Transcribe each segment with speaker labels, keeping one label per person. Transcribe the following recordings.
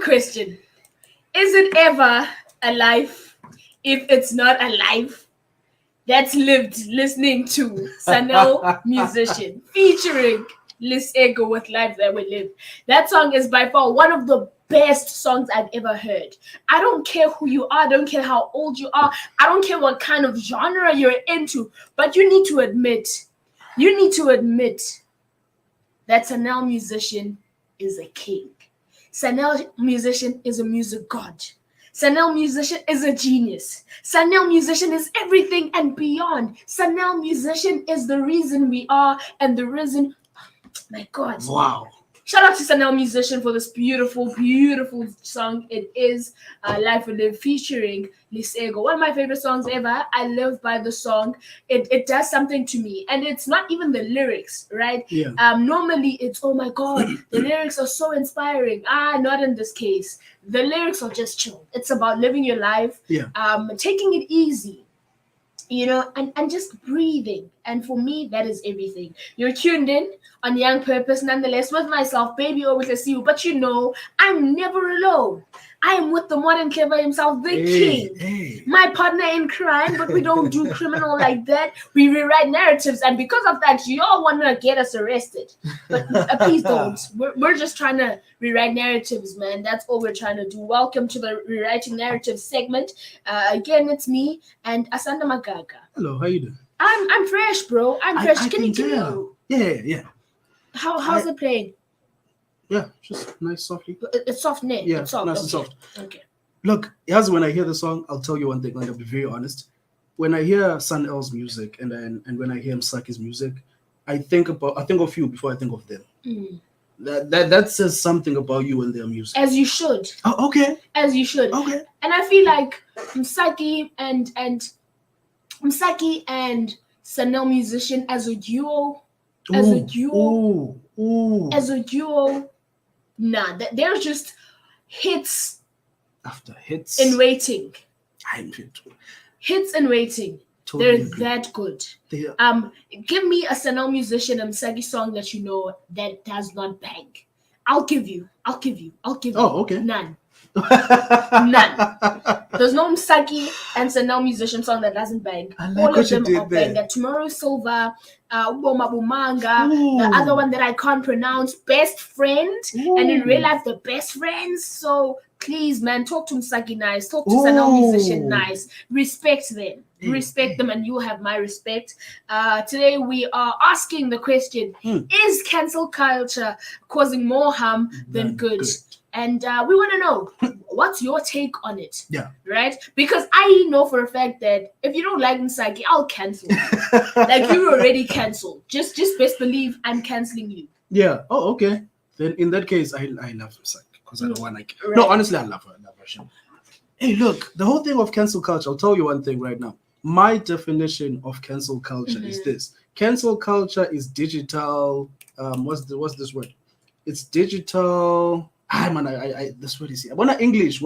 Speaker 1: question. Is it ever a life if it's not a life that's lived listening to Sanel Musician featuring Liz Ego with Life That We Live? That song is by far one of the best songs I've ever heard. I don't care who you are, I don't care how old you are, I don't care what kind of genre you're into, but you need to admit that Sanel Musician is a king. Sanel Musician is a music god. Sanel Musician is a genius. Sanel Musician is everything and beyond. Sanel Musician is the reason we are and the reason. My God.
Speaker 2: Wow.
Speaker 1: Shout out to Sanel Musician for this beautiful, beautiful song. It is Life We Live featuring Liz Ego. One of my favorite songs ever. I live by the song. It does something to me. And it's not even the lyrics, right?
Speaker 2: Yeah.
Speaker 1: Normally it's, oh my God, the lyrics are so inspiring. Not in this case. The lyrics are just chill. It's about living your life, taking it easy, and just breathing. And for me, that is everything. You're tuned in on Young Purpose, nonetheless, with myself, baby, or with a Sihu. But I'm never alone. I am with the modern clever himself, the king.
Speaker 2: Hey.
Speaker 1: My partner in crime, but we don't do criminal like that. We rewrite narratives, and because of that, you all want to get us arrested. But please don't. We're just trying to rewrite narratives, man. That's all we're trying to do. Welcome to the Rewriting Narratives segment. Again, it's me and Asanda Magaga.
Speaker 2: Hello, how you doing?
Speaker 1: I'm fresh, bro. I'm fresh.
Speaker 2: I
Speaker 1: Can you
Speaker 2: tell. Yeah.
Speaker 1: How's it playing?
Speaker 2: Yeah, just nice, softly.
Speaker 1: It's soft, net.
Speaker 2: Yeah,
Speaker 1: it's soft.
Speaker 2: nice
Speaker 1: Okay.
Speaker 2: and soft.
Speaker 1: Okay.
Speaker 2: Look, as when I hear the song, I'll tell you one thing. I'll be very honest. When I hear Sanel's music and when I hear Msaki's music, I think of you before I think of them.
Speaker 1: Mm.
Speaker 2: That says something about you and their music.
Speaker 1: As you should.
Speaker 2: Oh, okay.
Speaker 1: As you should.
Speaker 2: Okay.
Speaker 1: And I feel like Msaki and Sanel Musician as a duo. Nah, they're just hits
Speaker 2: after hits
Speaker 1: in waiting.
Speaker 2: I'm fit.
Speaker 1: Hits in waiting.
Speaker 2: Totally
Speaker 1: They're
Speaker 2: agree.
Speaker 1: that good.
Speaker 2: They are.
Speaker 1: Give me a Sanel Musician and Msaki song that you know that does not bang. I'll give you.
Speaker 2: Oh, okay.
Speaker 1: None. None. There's no Msaki and Sanel Musician song that doesn't bang.
Speaker 2: I like
Speaker 1: All
Speaker 2: what
Speaker 1: of them
Speaker 2: you
Speaker 1: are
Speaker 2: did there.
Speaker 1: bang. Tomorrow Silver, Uboma Bumanga,
Speaker 2: Ooh.
Speaker 1: the other one that I can't pronounce, Best Friend,
Speaker 2: Ooh.
Speaker 1: and in real life, the best friends. So please, man, talk to Msaki nice, talk to Sanel Musician nice, respect them. Respect them, and you have my respect. Today we are asking the question: is cancel culture causing more harm than good? And we want to know what's your take on it.
Speaker 2: Yeah.
Speaker 1: Right? Because I know for a fact that if you don't like Msaki, I'll cancel you. Like you're already canceled. Just best believe I'm canceling you.
Speaker 2: Yeah. Oh, okay. Then in that case, I love Msaki because I don't want to.
Speaker 1: Right.
Speaker 2: No, honestly, I love her. Hey, look, the whole thing of cancel culture. I'll tell you one thing right now. My definition of cancel culture is this: cancel culture is digital. What's this word? It's digital. This word is here. I want English.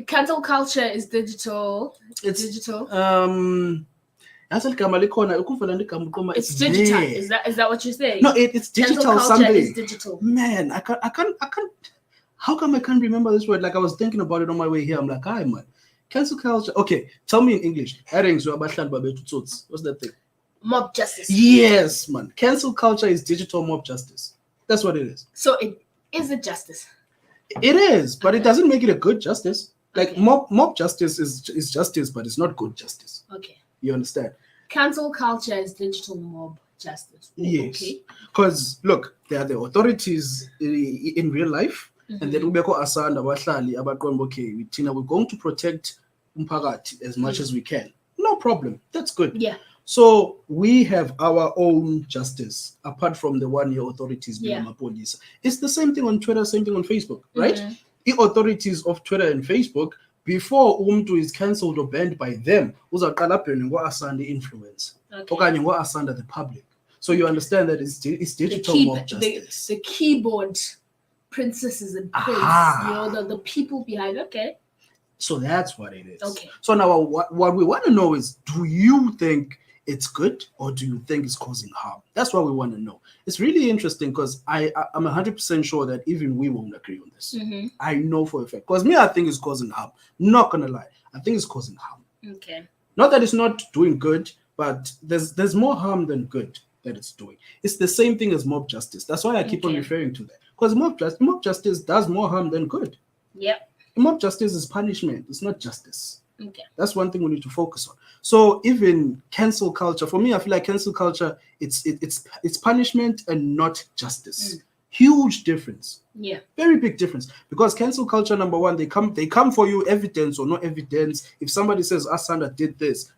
Speaker 1: Cancel culture is digital. It's digital.
Speaker 2: It's
Speaker 1: digital.
Speaker 2: there.
Speaker 1: Is that what you're saying?
Speaker 2: No, it's digital.
Speaker 1: Cancel culture
Speaker 2: Something.
Speaker 1: is digital.
Speaker 2: Man, I can't. How come I can't remember this word? Like I was thinking about it on my way here. I'm like, hi man. Cancel culture. Okay, tell me in English. What's that thing?
Speaker 1: Mob justice.
Speaker 2: Yes, man. Cancel culture is digital mob justice. That's what it is.
Speaker 1: So is it justice?
Speaker 2: It is, but it doesn't make it a good justice. Like mob justice is justice, but it's not good justice.
Speaker 1: Okay.
Speaker 2: You understand?
Speaker 1: Cancel culture is digital mob justice.
Speaker 2: Yes.
Speaker 1: Okay.
Speaker 2: Because look, there are the authorities in real life, and then we Asanda, we're going to protect umphakathi as much as we can. No problem. That's good.
Speaker 1: Yeah.
Speaker 2: So we have our own justice apart from the one your authorities being police. It's the same thing on Twitter, same thing on Facebook, right? The authorities of Twitter and Facebook, before Umtu is cancelled or banned by them, Asanda influence. Okay, Asanda the public. So you understand that it's digital mob justice.
Speaker 1: The keyboard princesses and prince, the people behind. Okay.
Speaker 2: So that's what it is.
Speaker 1: Okay.
Speaker 2: So now what we want to know is, do you think it's good, or do you think it's causing harm? That's what we want to know. It's really interesting because I'm 100% sure that even we won't agree on this. I know for a fact. Because me, I think it's causing harm. Not gonna lie, I think it's causing harm.
Speaker 1: Okay.
Speaker 2: Not that it's not doing good, but there's more harm than good that it's doing. It's the same thing as mob justice. That's why I keep on referring to that. Because mob justice does more harm than good.
Speaker 1: Yep.
Speaker 2: Mob justice is punishment. It's not justice.
Speaker 1: Okay.
Speaker 2: That's one thing we need to focus on. So even cancel culture, for me, I feel like cancel culture, it's punishment and not justice. Huge difference.
Speaker 1: Yeah.
Speaker 2: Very big difference. Because cancel culture, number one, they come for you, evidence or no evidence. If somebody says Asanda did this,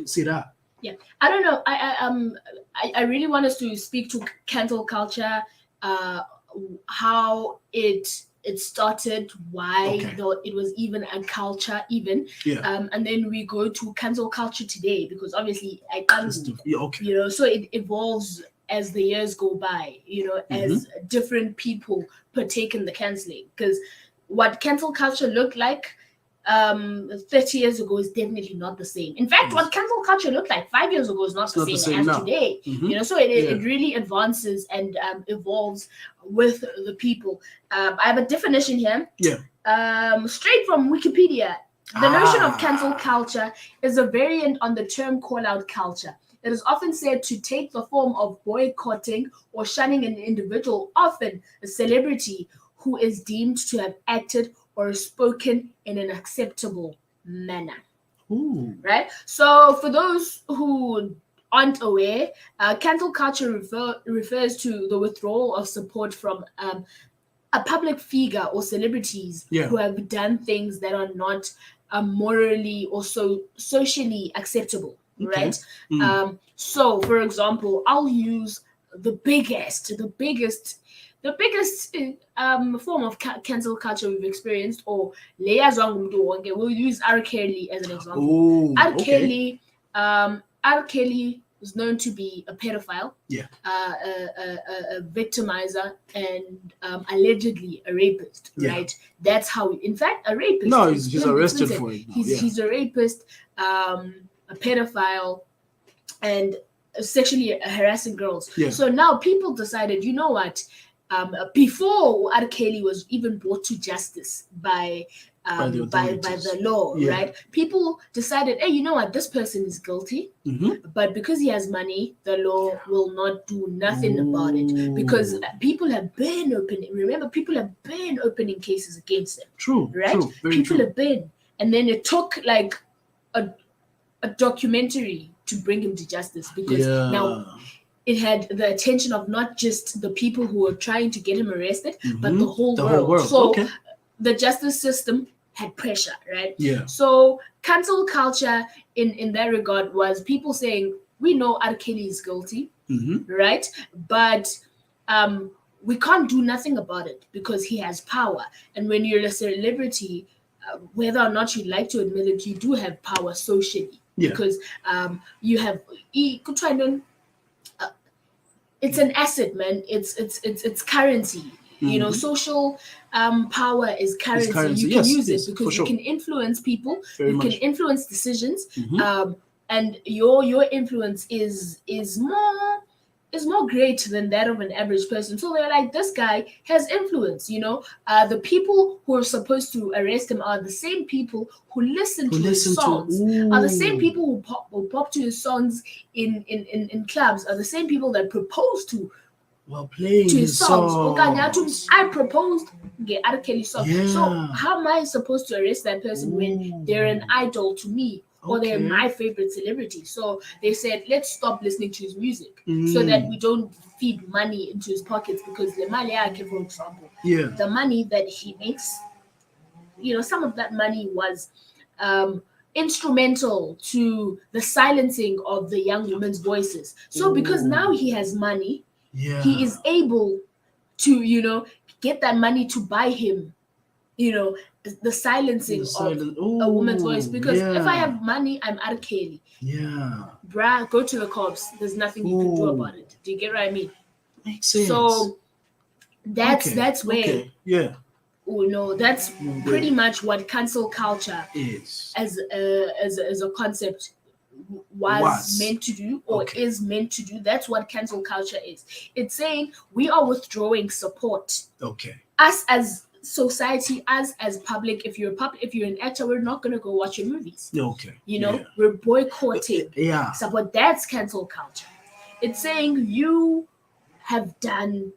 Speaker 2: see that.
Speaker 1: Yeah. I don't know. I really want us to speak to cancel culture, how it started, why though it was even a culture even.
Speaker 2: Yeah.
Speaker 1: And then we go to cancel culture today, because obviously I can't, you know, so it evolves as the years go by, you know, as different people partake in the canceling. Because what cancel culture looked like 30 years ago is definitely not the same. In fact, what cancel culture looked like 5 years ago is not the same as
Speaker 2: now.
Speaker 1: Today. You know, so it really advances and evolves with the people. I have a definition here.
Speaker 2: Yeah.
Speaker 1: Straight from Wikipedia. The notion of cancel culture is a variant on the term call-out culture. It is often said to take the form of boycotting or shunning an individual, often a celebrity, who is deemed to have acted or spoken in an acceptable manner. Right? So for those who aren't aware, cancel culture refers to the withdrawal of support from a public figure or celebrities who have done things that are not morally or socially acceptable. Right? So for example, I'll use the biggest form of cancel culture we've experienced, or we'll use R. Kelly as an example. R. Kelly was known to be a pedophile, a victimizer, and allegedly a rapist, right? That's how, in fact, a rapist.
Speaker 2: No, he's arrested for it.
Speaker 1: He's a rapist, a pedophile, and sexually harassing girls. So now people decided, you know what? Before R. Kelly was even brought to justice by the law, right? People decided, hey, you know what? This person is guilty, but because he has money, the law will not do nothing about it, because people have been opening. Remember, people have been opening cases against them.
Speaker 2: True,
Speaker 1: right?
Speaker 2: True,
Speaker 1: people have been, and then it took like a documentary to bring him to justice, because now it had the attention of not just the people who were trying to get him arrested, but the whole world. So the justice system had pressure, right? So cancel culture in that regard was people saying, we know R. Kelly is guilty, right? But we can't do nothing about it because he has power. And when you're a celebrity, whether or not you'd like to admit it, you do have power socially. Because you have it's an asset, man. It's currency. You know, social power is currency. You can use it because you can influence people. You can influence decisions, and your influence is more great than that of an average person. So they're like, this guy has influence, you know. The people who are supposed to arrest him are the same people who listen to his songs, are the same people who pop to his songs in clubs, are the same people that propose to
Speaker 2: playing his songs.
Speaker 1: I proposed R. Kelly song. So how am I supposed to arrest that person when they're an idol to me? Or they're my favorite celebrity. So they said, let's stop listening to his music so that we don't feed money into his pockets, because the Maliake, for example, the money that he makes, you know, some of that money was instrumental to the silencing of the young women's voices. So because now he has money, he is able to, you know, get that money to buy him, you know, the silencing of a woman's voice. Because if I have money, I'm R. Kelly. Bruh, go to the cops. There's nothing you can do about it. Do you get what I mean?
Speaker 2: Makes sense.
Speaker 1: So that's where that's pretty much what cancel culture
Speaker 2: is
Speaker 1: as a concept was meant to do or is meant to do. That's what cancel culture is. It's saying we are withdrawing support.
Speaker 2: Okay.
Speaker 1: Us as society, us as public, if you're an actor, we're not gonna go watch your movies.
Speaker 2: Okay.
Speaker 1: We're boycotting.
Speaker 2: Yeah.
Speaker 1: Support. That's cancel culture. It's saying you have done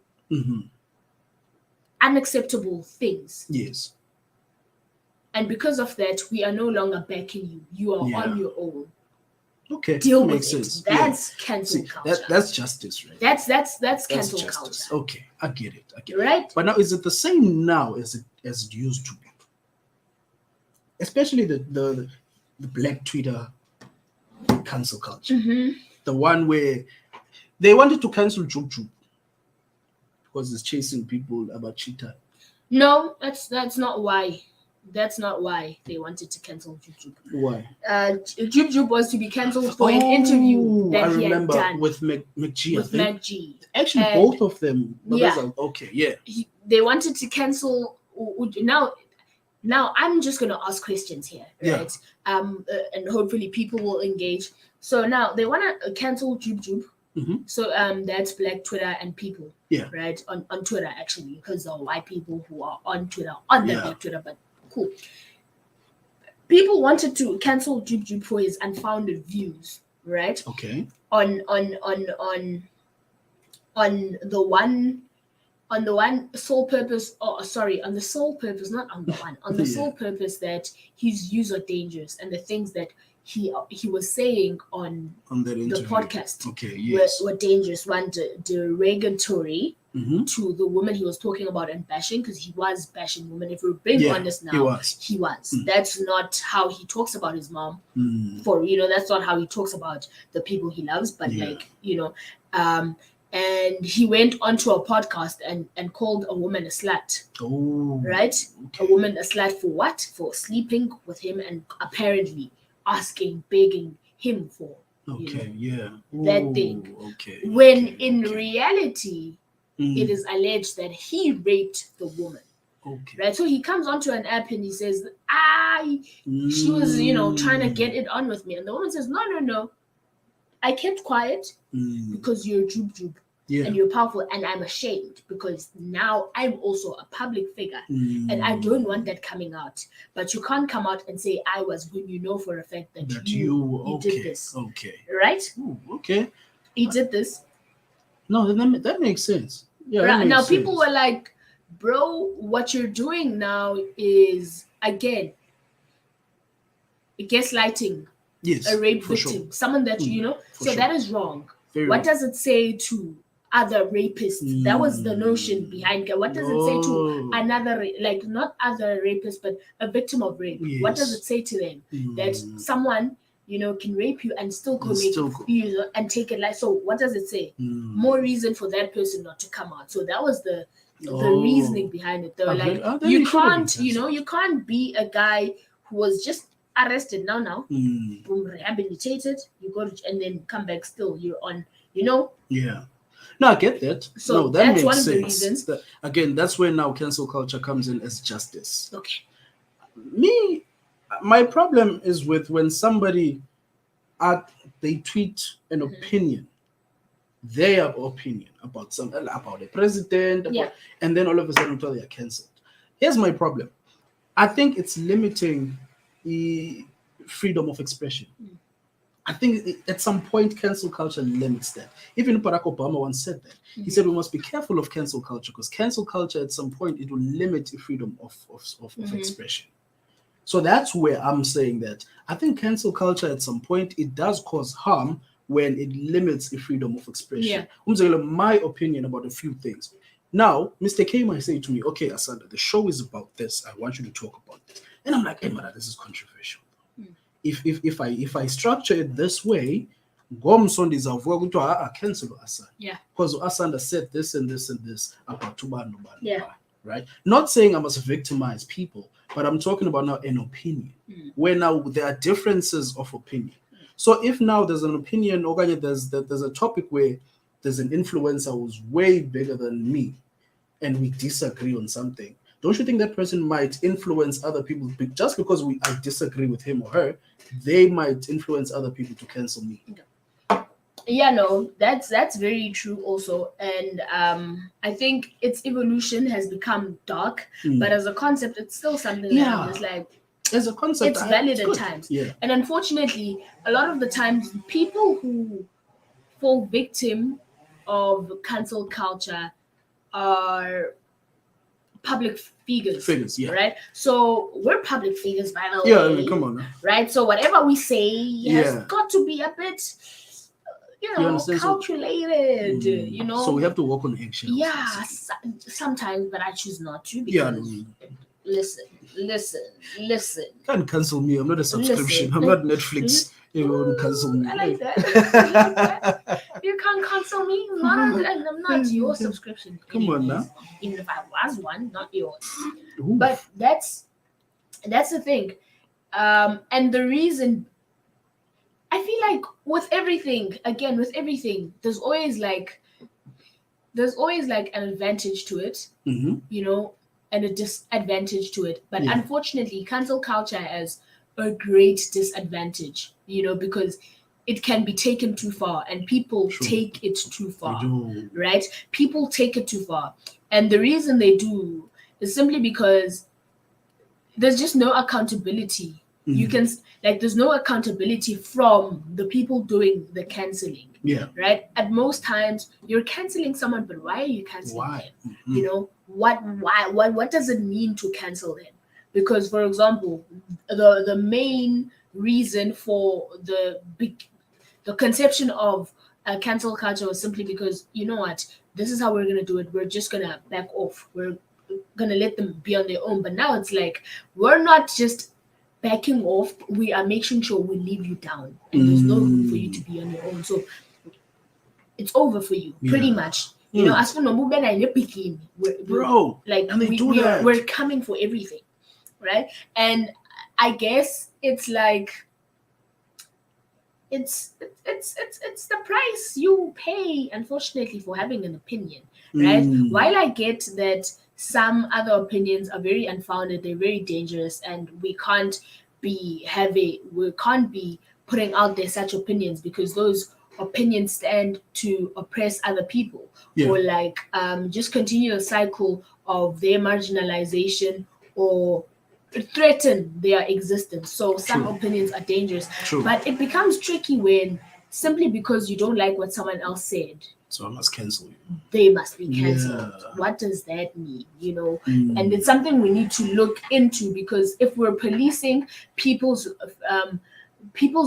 Speaker 1: unacceptable things.
Speaker 2: Yes.
Speaker 1: And because of that, we are no longer backing you. You are on your own.
Speaker 2: Okay.
Speaker 1: Deal
Speaker 2: Makes
Speaker 1: with
Speaker 2: sense.
Speaker 1: it. That's cancel culture.
Speaker 2: That's justice, right?
Speaker 1: That's cancel culture.
Speaker 2: Okay, I get it.
Speaker 1: Right?
Speaker 2: But now, is it the same now as it used to be? Especially the Black Twitter cancel culture. The one where they wanted to cancel Jub because it's chasing people about cheetah.
Speaker 1: No, that's not why. That's not why they wanted to cancel Jub.
Speaker 2: Why?
Speaker 1: Jub was to be cancelled for an interview that he had done
Speaker 2: with McG.
Speaker 1: With McG.
Speaker 2: Actually, both of them.
Speaker 1: They wanted to cancel. Now I'm just gonna ask questions here, right? And hopefully people will engage. So now they want to cancel Jub. So that's Black Twitter and people. Right on Twitter actually, because there are white people who are on Twitter on the Black Twitter, but. Cool. People wanted to cancel Jub for his unfounded views, right?
Speaker 2: Okay.
Speaker 1: On the one sole purpose, on the sole purpose, not on the one, on the sole purpose that his views are dangerous and the things that he was saying on the podcast were dangerous. One, derogatory to the woman he was talking about and bashing, because he was bashing women. If we're being honest now, he was. That's not how he talks about his mom. That's not how he talks about the people he loves. But and he went onto a podcast and called a woman a slut.
Speaker 2: Oh,
Speaker 1: right? Okay. A woman a slut for what? For sleeping with him and apparently begging him for that thing.
Speaker 2: Okay.
Speaker 1: When in reality, it is alleged that he raped the woman.
Speaker 2: Okay.
Speaker 1: Right? So he comes onto an app and he says, she was, trying to get it on with me. And the woman says, no. I kept quiet because you're Jub. And you're powerful, and I'm ashamed because now I'm also a public figure and I don't want that coming out. But you can't come out and say I was when you know for a fact that you did this.
Speaker 2: Okay.
Speaker 1: Right?
Speaker 2: Ooh, okay.
Speaker 1: He did this.
Speaker 2: No, that makes sense. Yeah.
Speaker 1: Right. Now
Speaker 2: sense.
Speaker 1: People were like, bro, what you're doing now is again gaslighting a rape victim, someone that that is wrong. What does it say to other rapists? That was the notion behind it. What does it say to another, not other rapists, but a victim of rape? Yes. What does it say to them that someone can rape you and still and take a life? So what does it say? More reason for that person not to come out. So that was the reasoning behind it. They were you can't be a guy who was just arrested now boom, rehabilitated, you go to, and then come back still you're on
Speaker 2: No, I get that.
Speaker 1: So
Speaker 2: that
Speaker 1: that's
Speaker 2: makes
Speaker 1: one of
Speaker 2: sense.
Speaker 1: the reasons.
Speaker 2: Again, that's where now cancel culture comes in as justice.
Speaker 1: Okay.
Speaker 2: My problem is with when somebody they tweet an opinion, their opinion about a president, and then all of a sudden they are cancelled. Here's my problem. I think it's limiting the freedom of expression. I think at some point cancel culture limits that. Even Barack Obama once said that. He said we must be careful of cancel culture because cancel culture at some point it will limit the freedom of expression. So that's where I'm saying that I think cancel culture at some point it does cause harm when it limits the freedom of expression. My opinion about a few things. Now, Mr. K might say to me, okay, Asanda, the show is about this. I want you to talk about this. And I'm like, hey, man, this is controversial. If I structure it this way, cancel Asanda.
Speaker 1: Yeah.
Speaker 2: Because Asanda said this and this and this about Tuban. Right? Not saying I must victimize people, but I'm talking about now an opinion. Where now there are differences of opinion. So if now there's an opinion, or there's a topic where there's an influencer who's way bigger than me, and we disagree on something, don't you think that person might influence other people just because I disagree with him or her? They might influence other people to cancel me.
Speaker 1: Yeah, no, that's very true also. And I think its evolution has become dark, but as a concept it's still something that I'm just like,
Speaker 2: as a concept
Speaker 1: it's valid
Speaker 2: it's
Speaker 1: at
Speaker 2: good.
Speaker 1: times.
Speaker 2: Yeah.
Speaker 1: And unfortunately, a lot of the times people who fall victim of cancel culture are public figures,
Speaker 2: yeah.
Speaker 1: right? So we're public figures, by the way.
Speaker 2: Yeah, I mean, come on now.
Speaker 1: Right? So whatever we say has
Speaker 2: Yeah.
Speaker 1: got to be a bit, calculated,
Speaker 2: So we have to walk on eggshells.
Speaker 1: Yeah, sometimes, but I choose not to because listen.
Speaker 2: Can't cancel me. I'm not a subscription. I'm not Netflix. You won't cancel me.
Speaker 1: I like that. You can't cancel me. I'm not your subscription.
Speaker 2: Come on now.
Speaker 1: Even if I was one, not yours.
Speaker 2: Oof.
Speaker 1: But that's the thing. And the reason, I feel like with everything, there's always like an advantage to it, and a disadvantage to it. But unfortunately, cancel culture has a great disadvantage, because it can be taken too far, and people take it too far, right? People take it too far. And the reason they do is simply because there's just no accountability. You can, there's no accountability from the people doing the canceling.
Speaker 2: Yeah.
Speaker 1: Right? At most times, you're canceling someone, but why are you canceling them? What does it mean to cancel them? Because, for example, the main reason for the conception of cancel culture was simply because, you know what, this is how we're gonna do it. We're just gonna back off. We're gonna let them be on their own. But now it's like, we're not just backing off, we are making sure we leave you down, and there's no room for you to be on your own. So it's over for you, pretty much. As for no begin,
Speaker 2: bro, and they do that.
Speaker 1: We're coming for everything, right? And I guess it's like, it's the price you pay, unfortunately, for having an opinion, right? While I get that some other opinions are very unfounded, they're very dangerous, and we can't be putting out there such opinions, because those opinions stand to oppress other people, or just continue a cycle of their marginalization or threaten their existence. So some opinions are dangerous, but it becomes tricky when, simply because you don't like what someone else said,
Speaker 2: so I must cancel you.
Speaker 1: They must be cancelled. What does that mean? And it's something we need to look into, because if we're policing people's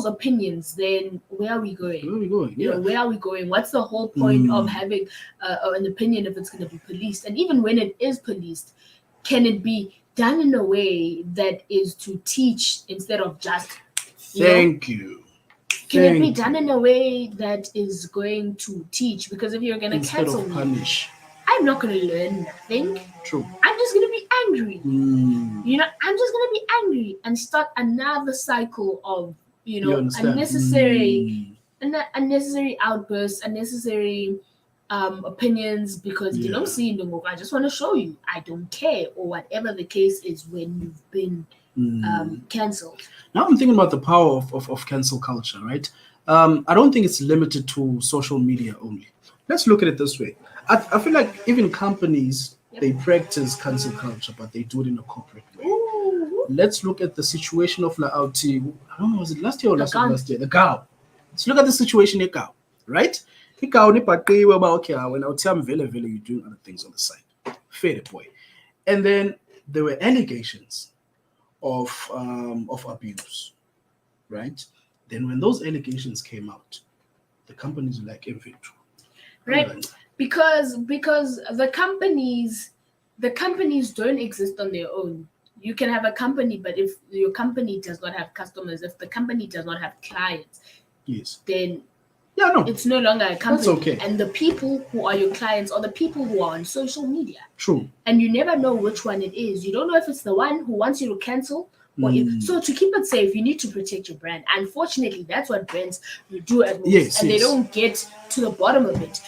Speaker 1: opinions, then where are we going? Where are we going? What's the whole point of having an opinion if it's going to be policed? And even when it is policed, can it be done in a way that is to teach instead of just
Speaker 2: Thank you.
Speaker 1: Can it be done in a way that is going to teach? Because if you're going to cancel me,
Speaker 2: punish,
Speaker 1: I'm not going to learn nothing.
Speaker 2: True.
Speaker 1: I'm just going to be angry. I'm just going to be angry and start another cycle of, unnecessary outbursts, unnecessary opinions, because you don't see the move. I just want to show you I don't care, or whatever the case is when you've been cancelled.
Speaker 2: Now I'm thinking about the power of cancel culture, right? I don't think it's limited to social media only. Let's look at it this way. I feel like even companies, they practice cancel culture, but they do it in a corporate way.
Speaker 1: Ooh.
Speaker 2: Let's look at the situation of Laouti. I don't know, was it last year or last year? The Gao. Let's look at the situation in Gao, right? When you're doing other things on the side. Fair boy. And then there were allegations of abuse, right? Then when those allegations came out, the companies were like,
Speaker 1: right? Because the companies don't exist on their own. You can have a company, but if your company does not have customers, if the company does not have clients, then it's no longer a company.
Speaker 2: That's okay.
Speaker 1: And the people who are your clients are the people who are on social media.
Speaker 2: True.
Speaker 1: And you never know which one it is. You don't know if it's the one who wants you to cancel. So to keep it safe, you need to protect your brand. Unfortunately, that's what brands do at most. They don't get to the bottom of it,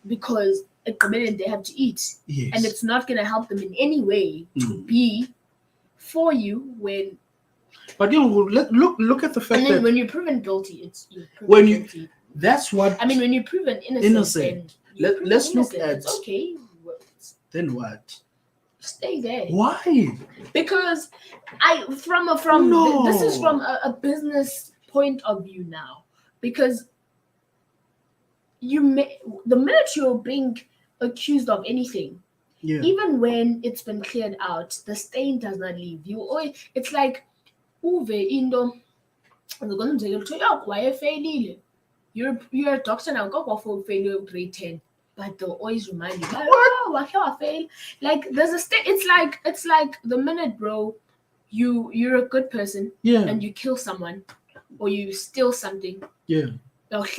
Speaker 1: because they have to eat.
Speaker 2: Yes.
Speaker 1: And it's not going to help them in any way to be for you when.
Speaker 2: But look at the fact
Speaker 1: and then
Speaker 2: that
Speaker 1: when you're proven guilty, you're proven
Speaker 2: when
Speaker 1: guilty.
Speaker 2: That's what.
Speaker 1: I mean, when you're proven innocent.
Speaker 2: Let's look at.
Speaker 1: It's okay.
Speaker 2: Then what?
Speaker 1: Stay there.
Speaker 2: Why?
Speaker 1: Because this is from a business point of view now. Because the minute you're being accused of anything, even when it's been cleared out, the stain does not leave. It's like uve into you're a doctor now, go for failure grade 10. But they'll always remind you, I fail. Like there's a state. It's like the minute, bro, you're a good person, and you kill someone, or you steal something.
Speaker 2: Yeah, that's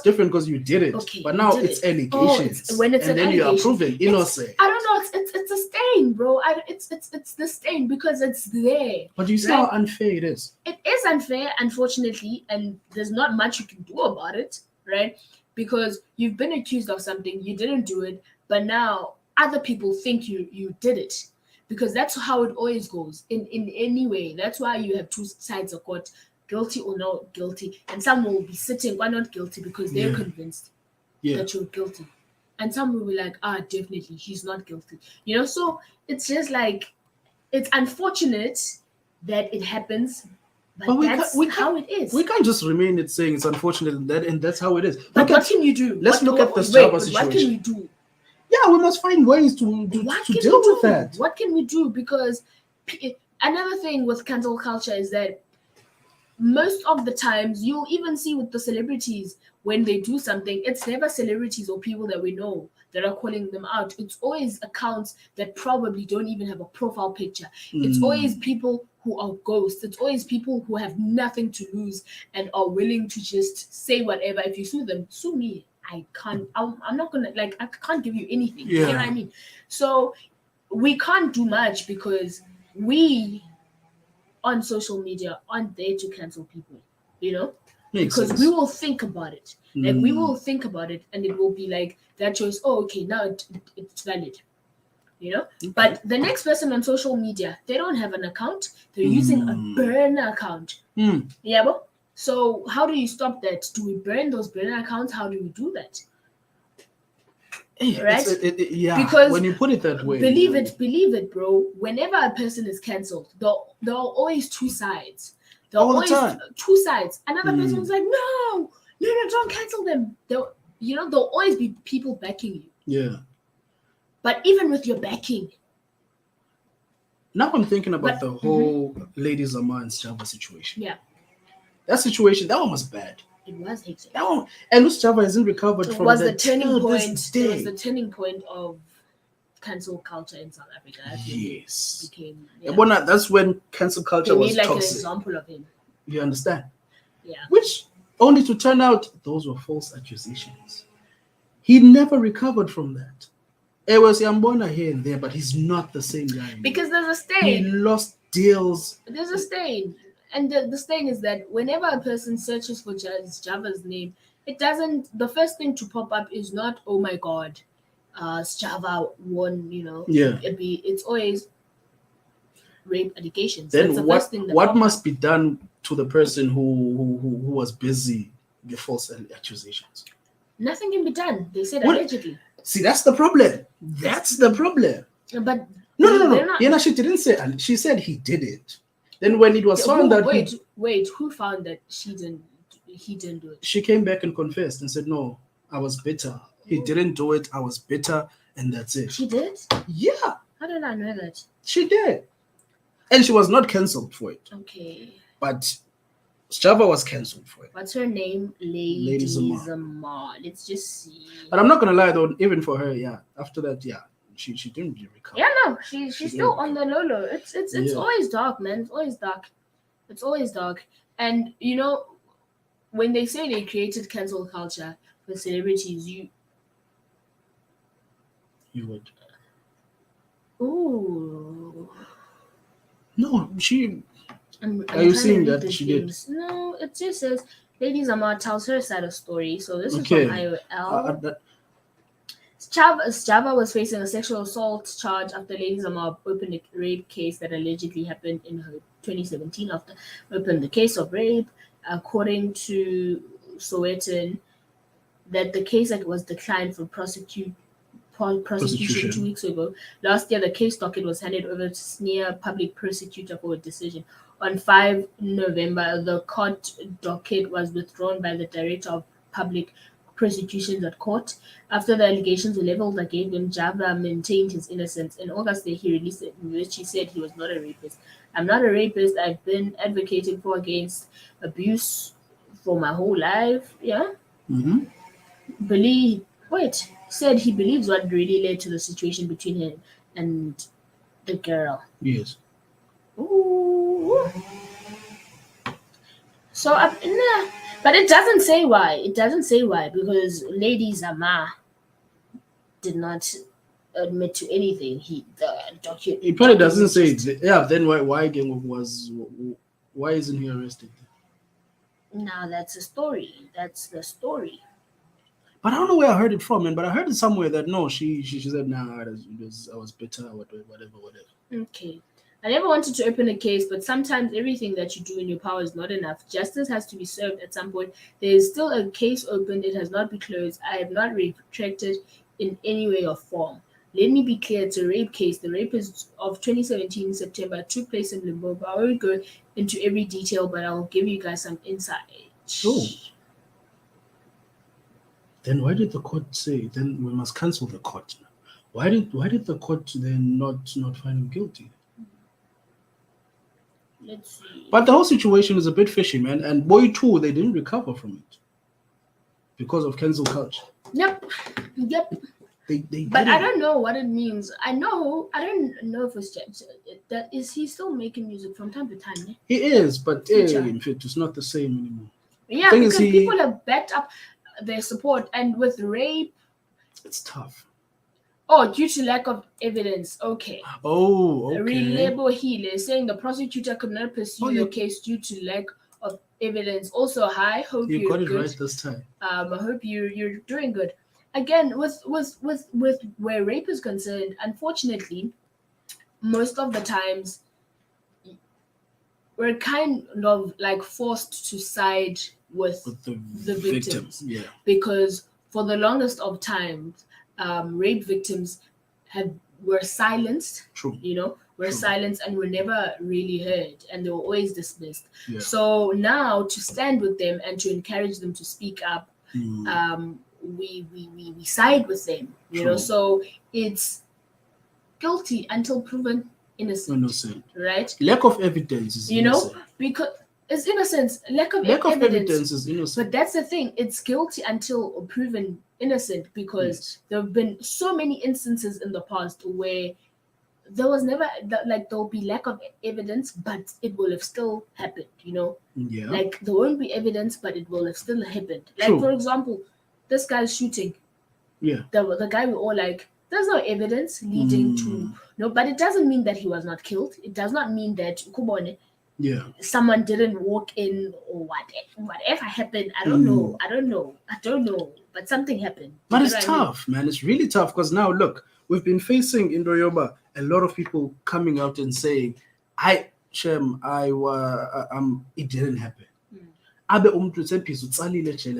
Speaker 2: different because you did it. Okay, but now it's allegations.
Speaker 1: When it's
Speaker 2: and then you are proven innocent.
Speaker 1: I don't know. It's a stain, bro. It's the stain because it's there.
Speaker 2: But you see how unfair it is.
Speaker 1: It is unfair, unfortunately, and there's not much you can do about it, right? Because you've been accused of something, you didn't do it, but now other people think you did it. Because that's how it always goes in any way. That's why you have two sides of court, guilty or not guilty. And some will be sitting, why not guilty? Because they're convinced that you're guilty. And some will be like, definitely, he's not guilty. So it's just like, it's unfortunate that it happens. But that's how it is.
Speaker 2: We can't just remain it saying it's unfortunate and that's how it is.
Speaker 1: But what can you do?
Speaker 2: Let's look at the Java situation.
Speaker 1: What can you do?
Speaker 2: Yeah, we must find ways to deal with that.
Speaker 1: What can we do? Because another thing with cancel culture is that most of the times you'll even see with the celebrities when they do something, it's never celebrities or people that we know that are calling them out. It's always accounts that probably don't even have a profile picture. It's always people who are ghosts. It's always people who have nothing to lose and are willing to just say whatever. If you sue them, sue me. I'm not gonna I can't give you anything. You know what I mean? So we can't do much because we on social media aren't there to cancel people, because we will think about it. Like we will think about it and it will be like that choice, okay, now it's valid. But the next person on social media, they don't have an account, they're using a burner account. Yeah, but so how do you stop that? Do we burn those burner accounts? How do we do that? Right?
Speaker 2: Because when you put it that way,
Speaker 1: believe it, bro. Whenever a person is cancelled, there are always two sides. There are always two sides. Another person is like, no, don't cancel them. There'll always be people backing you.
Speaker 2: Yeah.
Speaker 1: But even with your backing.
Speaker 2: Now I'm thinking about the whole Lady Zama and Java situation.
Speaker 1: Yeah.
Speaker 2: That situation, that one was bad.
Speaker 1: It was hectic.
Speaker 2: That one, and this Java hasn't recovered from that.
Speaker 1: It was the turning point of cancel culture in South Africa.
Speaker 2: Yes.
Speaker 1: Became,
Speaker 2: that's when cancel culture was
Speaker 1: like
Speaker 2: toxic.
Speaker 1: An example of him.
Speaker 2: You understand?
Speaker 1: Yeah.
Speaker 2: Which only to turn out those were false accusations. He never recovered from that. It was Yambona here and there, but he's not the same guy anymore.
Speaker 1: Because there's a stain.
Speaker 2: He lost deals.
Speaker 1: There's a stain. And the stain is that whenever a person searches for Java's name, the first thing to pop up is not, oh my God, Java won,
Speaker 2: Yeah.
Speaker 1: It's always rape allegations.
Speaker 2: Then
Speaker 1: that's the first thing that
Speaker 2: what must be done to the person who was busy with false accusations?
Speaker 1: Nothing can be done. They said allegedly.
Speaker 2: See, that's the problem. That's the problem.
Speaker 1: But
Speaker 2: no. She didn't say. She said he did it. Then when it was found that
Speaker 1: who found that he didn't do it?
Speaker 2: She came back and confessed and said, "No, I was bitter. He didn't do it. I was bitter, and that's it."
Speaker 1: She did?
Speaker 2: Yeah.
Speaker 1: How did I know that?
Speaker 2: She did, and she was not cancelled for it.
Speaker 1: Okay.
Speaker 2: But Java was cancelled for it.
Speaker 1: What's her name? Lady Zama. Let's just see.
Speaker 2: But I'm not gonna lie though, even for her, after that, she didn't really recover.
Speaker 1: Yeah, no, she's still on the low. It's always dark, man. It's always dark. And when they say they created cancel culture for celebrities, you
Speaker 2: would.
Speaker 1: Ooh.
Speaker 2: No, she.
Speaker 1: Are
Speaker 2: you seeing that she did?
Speaker 1: No, it just says Lady Zama tells her side of story. So this is from IOL. Java was facing a sexual assault charge after Lady Zama opened a rape case that allegedly happened in her 2017 after opened the case of rape. According to Sowetan, that the case that was declined for prosecution 2 weeks ago. Last year, the case docket was handed over to senior public prosecutor for a decision. On 5 November, the court docket was withdrawn by the director of public prosecutions at court. After the allegations were leveled against him, Java maintained his innocence. In August, he released it in which he said he was not a rapist. I'm not a rapist. I've been advocating for against abuse for my whole life. Yeah.
Speaker 2: Mm-hmm.
Speaker 1: Said he believes what really led to the situation between him and the girl.
Speaker 2: Yes.
Speaker 1: Ooh. So, nah. But it doesn't say why. It doesn't say why because Lady Zama did not admit to anything.
Speaker 2: It probably doesn't say it. Yeah. Then why again why isn't he arrested?
Speaker 1: Now that's a story. That's the story.
Speaker 2: But I don't know where I heard it from, man. But I heard it somewhere that no, she said nah, I was bitter, whatever.
Speaker 1: Okay. I never wanted to open a case, but sometimes everything that you do in your power is not enough. Justice has to be served at some point. There is still a case open. It has not been closed. I have not retracted in any way or form. Let me be clear, it's a rape case. The rape is of 2017 September took place in Limpopo. I won't go into every detail, but I'll give you guys some insight.
Speaker 2: Oh. Then why did the court say then we must cancel the court? Why did the court then not find him guilty?
Speaker 1: Let's see.
Speaker 2: But the whole situation is a bit fishy, man. And boy too, they didn't recover from it because of cancel culture.
Speaker 1: Yep.
Speaker 2: They
Speaker 1: but I don't know what it means. I don't know if it's that is he still making music from time to time. Eh?
Speaker 2: He is, but in fact, it's not the same anymore.
Speaker 1: Yeah, because people have backed up their support, and with rape,
Speaker 2: it's tough.
Speaker 1: Oh, due to lack of evidence. Okay.
Speaker 2: Oh, okay.
Speaker 1: Relabel Healer saying the prosecutor could not pursue the case due to lack of evidence. Also, hi, hope
Speaker 2: you got it
Speaker 1: good.
Speaker 2: right this time.
Speaker 1: I hope you're doing good. Again, with where rape is concerned, unfortunately, most of the times we're kind of like forced to side with the victims.
Speaker 2: Yeah.
Speaker 1: Because for the longest of times, rape victims were silenced.
Speaker 2: True.
Speaker 1: Were silenced and were never really heard, and they were always dismissed.
Speaker 2: Yeah.
Speaker 1: So now to stand with them and to encourage them to speak up, we side with them. So it's guilty until proven innocent. Right?
Speaker 2: Lack of evidence is innocent.
Speaker 1: Because it's innocence. Lack of
Speaker 2: evidence is innocent.
Speaker 1: But that's the thing. It's guilty until proven innocent because there have been so many instances in the past where there was never there'll be lack of evidence, but it will have still happened.
Speaker 2: Yeah.
Speaker 1: Like there won't be evidence, but it will have still happened. Like
Speaker 2: True.
Speaker 1: For example, this guy's shooting.
Speaker 2: Yeah.
Speaker 1: The guy we all like. There's no evidence leading to but it doesn't mean that he was not killed. It does not mean that someone didn't walk in or whatever happened. I don't know. But something happened.
Speaker 2: But it's tough, man. It's really tough because now look, we've been facing in Ndoyoba a lot of people coming out and saying, it didn't happen. Abe umuntu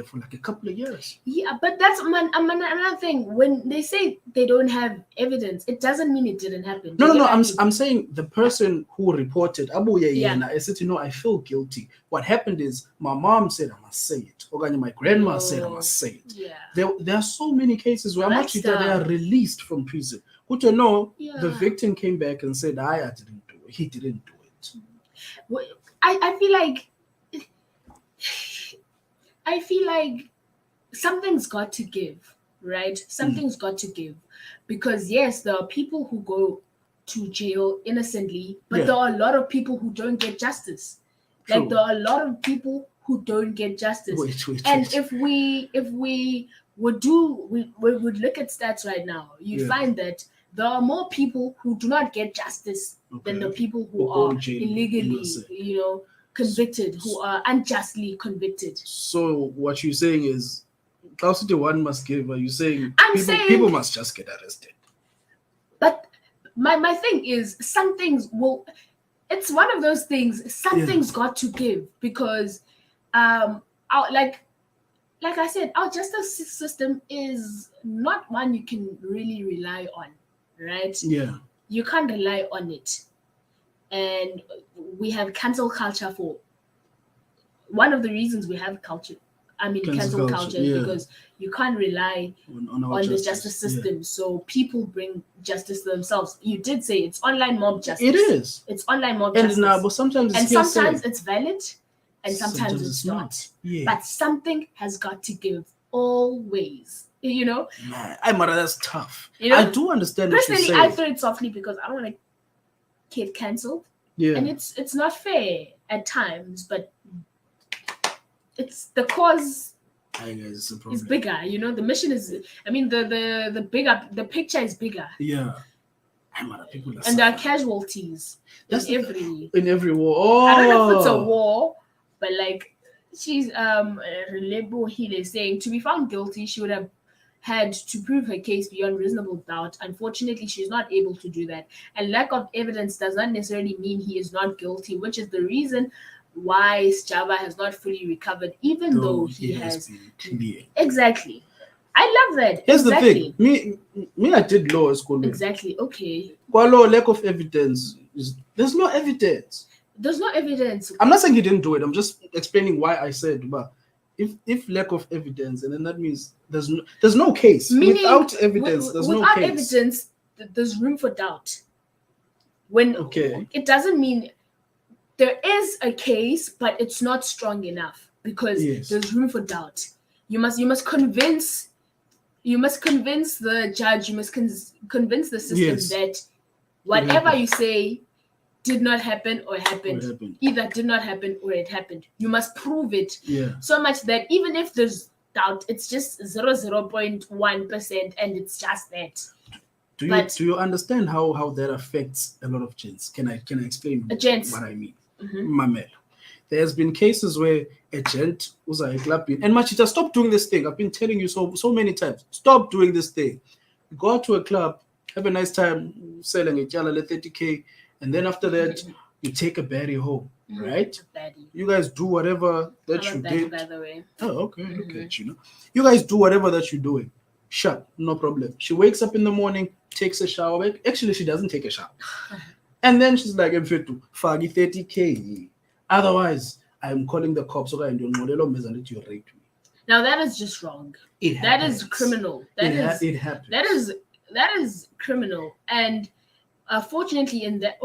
Speaker 2: for like a couple of years.
Speaker 1: Yeah, but that's another thing. When they say they don't have evidence, it doesn't mean it didn't happen.
Speaker 2: No. I'm saying the person who reported, I said, I feel guilty. What happened is my mom said I must say it. Or my grandma said I must say it.
Speaker 1: Yeah.
Speaker 2: There are so many cases where they are released from prison. The victim came back and said, I didn't do it. He didn't do it.
Speaker 1: Well, I feel like something's got to give, right? Something's got to give. Because yes, there are people who go to jail innocently, but there are a lot of people who don't get justice.
Speaker 2: True.
Speaker 1: Like there are a lot of people who don't get justice.
Speaker 2: Wait.
Speaker 1: If we would look at stats right now, you'd find that there are more people who do not get justice than the people who are illegally, convicted, who are unjustly convicted.
Speaker 2: So what you're saying is, Also, the one must give. Are you saying
Speaker 1: I'm
Speaker 2: people,
Speaker 1: saying-
Speaker 2: people must just get arrested?
Speaker 1: But my thing is, some things will. It's one of those things. Something's got to give because, like I said, our justice system is not one you can really rely on, right?
Speaker 2: Yeah.
Speaker 1: You can't rely on it, and we have cancel culture for one of the reasons we have culture. I mean, cancel culture is because you can't rely on the justice system. So people bring justice to themselves. You did say it's online mob justice.
Speaker 2: It is.
Speaker 1: It's online mob
Speaker 2: And
Speaker 1: justice.
Speaker 2: but sometimes
Speaker 1: it's valid, and sometimes it's not.
Speaker 2: Yeah.
Speaker 1: But something has got to give always. You know.
Speaker 2: Man, that's tough.
Speaker 1: You know?
Speaker 2: I do understand what you're
Speaker 1: Personally,
Speaker 2: saying.
Speaker 1: I throw it softly because I don't want to get cancelled.
Speaker 2: Yeah.
Speaker 1: And it's not fair at times, but it's the cause is bigger. You know, the mission is. I mean, the picture is bigger.
Speaker 2: Yeah. People
Speaker 1: and there are casualties in every
Speaker 2: war. Oh.
Speaker 1: I don't know if it's a war, but like she's Relebo Hile saying to be found guilty, she would have had to prove her case beyond reasonable doubt. Unfortunately, she's not able to do that. And lack of evidence does not necessarily mean he is not guilty, which is the reason why Java has not fully recovered, even though he has
Speaker 2: been clear.
Speaker 1: Exactly. I love that.
Speaker 2: Here's the thing. Me, I did law at school.
Speaker 1: Exactly. Okay.
Speaker 2: Well, lack of evidence there's no evidence.
Speaker 1: There's no evidence.
Speaker 2: I'm not saying he didn't do it. I'm just explaining why I said, but if lack of evidence, and then that means there's no case.
Speaker 1: Meaning,
Speaker 2: without evidence, there's no case.
Speaker 1: Without evidence, there's room for doubt. It doesn't mean there is a case, but it's not strong enough because there's room for doubt. You must convince the judge. You must convince the system that whatever you say did not happen or happened. Either did not happen or it happened. You must prove it so much that even if there's doubt, it's just 0.1%, and it's just that.
Speaker 2: Do you understand how that affects a lot of gents? Can I explain what I mean?
Speaker 1: Mm-hmm.
Speaker 2: Mamel. There has been cases where a gent was a club and Machita, stop doing this thing. I've been telling you so many times. Stop doing this thing. You go out to a club, have a nice time selling a jala 30K, and then after that you take a baddie home, right?
Speaker 1: Baddie.
Speaker 2: You guys do whatever that you did.
Speaker 1: By the way.
Speaker 2: Oh, okay, okay. You guys do whatever that you're doing. Sure, no problem. She wakes up in the morning, takes a shower. Actually, she doesn't take a shower. And then she's like, Mfetu, fagi 30K. Otherwise, I'm calling the cops. Okay, and you raped me.
Speaker 1: Now that is just wrong. That is criminal. It
Speaker 2: happens.
Speaker 1: That is criminal. And fortunately, in that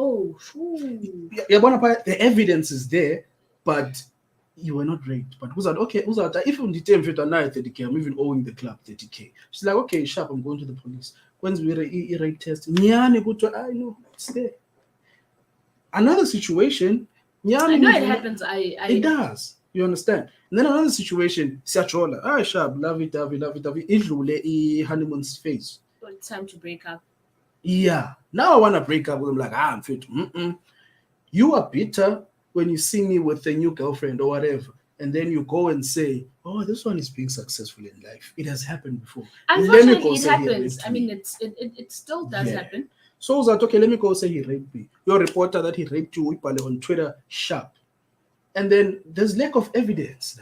Speaker 2: the evidence is there, but you were not raped. But who's that? Okay, who's that? If I'm detained for 30K, I'm even owing the club 30K. She's like, okay, sharp, I'm going to the police. When's we rape test? I know it's there. Another situation.
Speaker 1: I know it happens.
Speaker 2: It does. You understand? And then another situation. Siachola. Sharp, love it. Idlule honeymoon's phase.
Speaker 1: It's time to break up.
Speaker 2: Yeah. Now I want to break up with him. Like, I'm fit. You are bitter when you see me with a new girlfriend or whatever, and then you go and say, "Oh, this one is being successful in life. It has happened before."
Speaker 1: Unfortunately, it happens. I mean, it still does happen.
Speaker 2: So that okay, let me go say he raped me. Your reporter that he raped you on Twitter, sharp. And then there's lack of evidence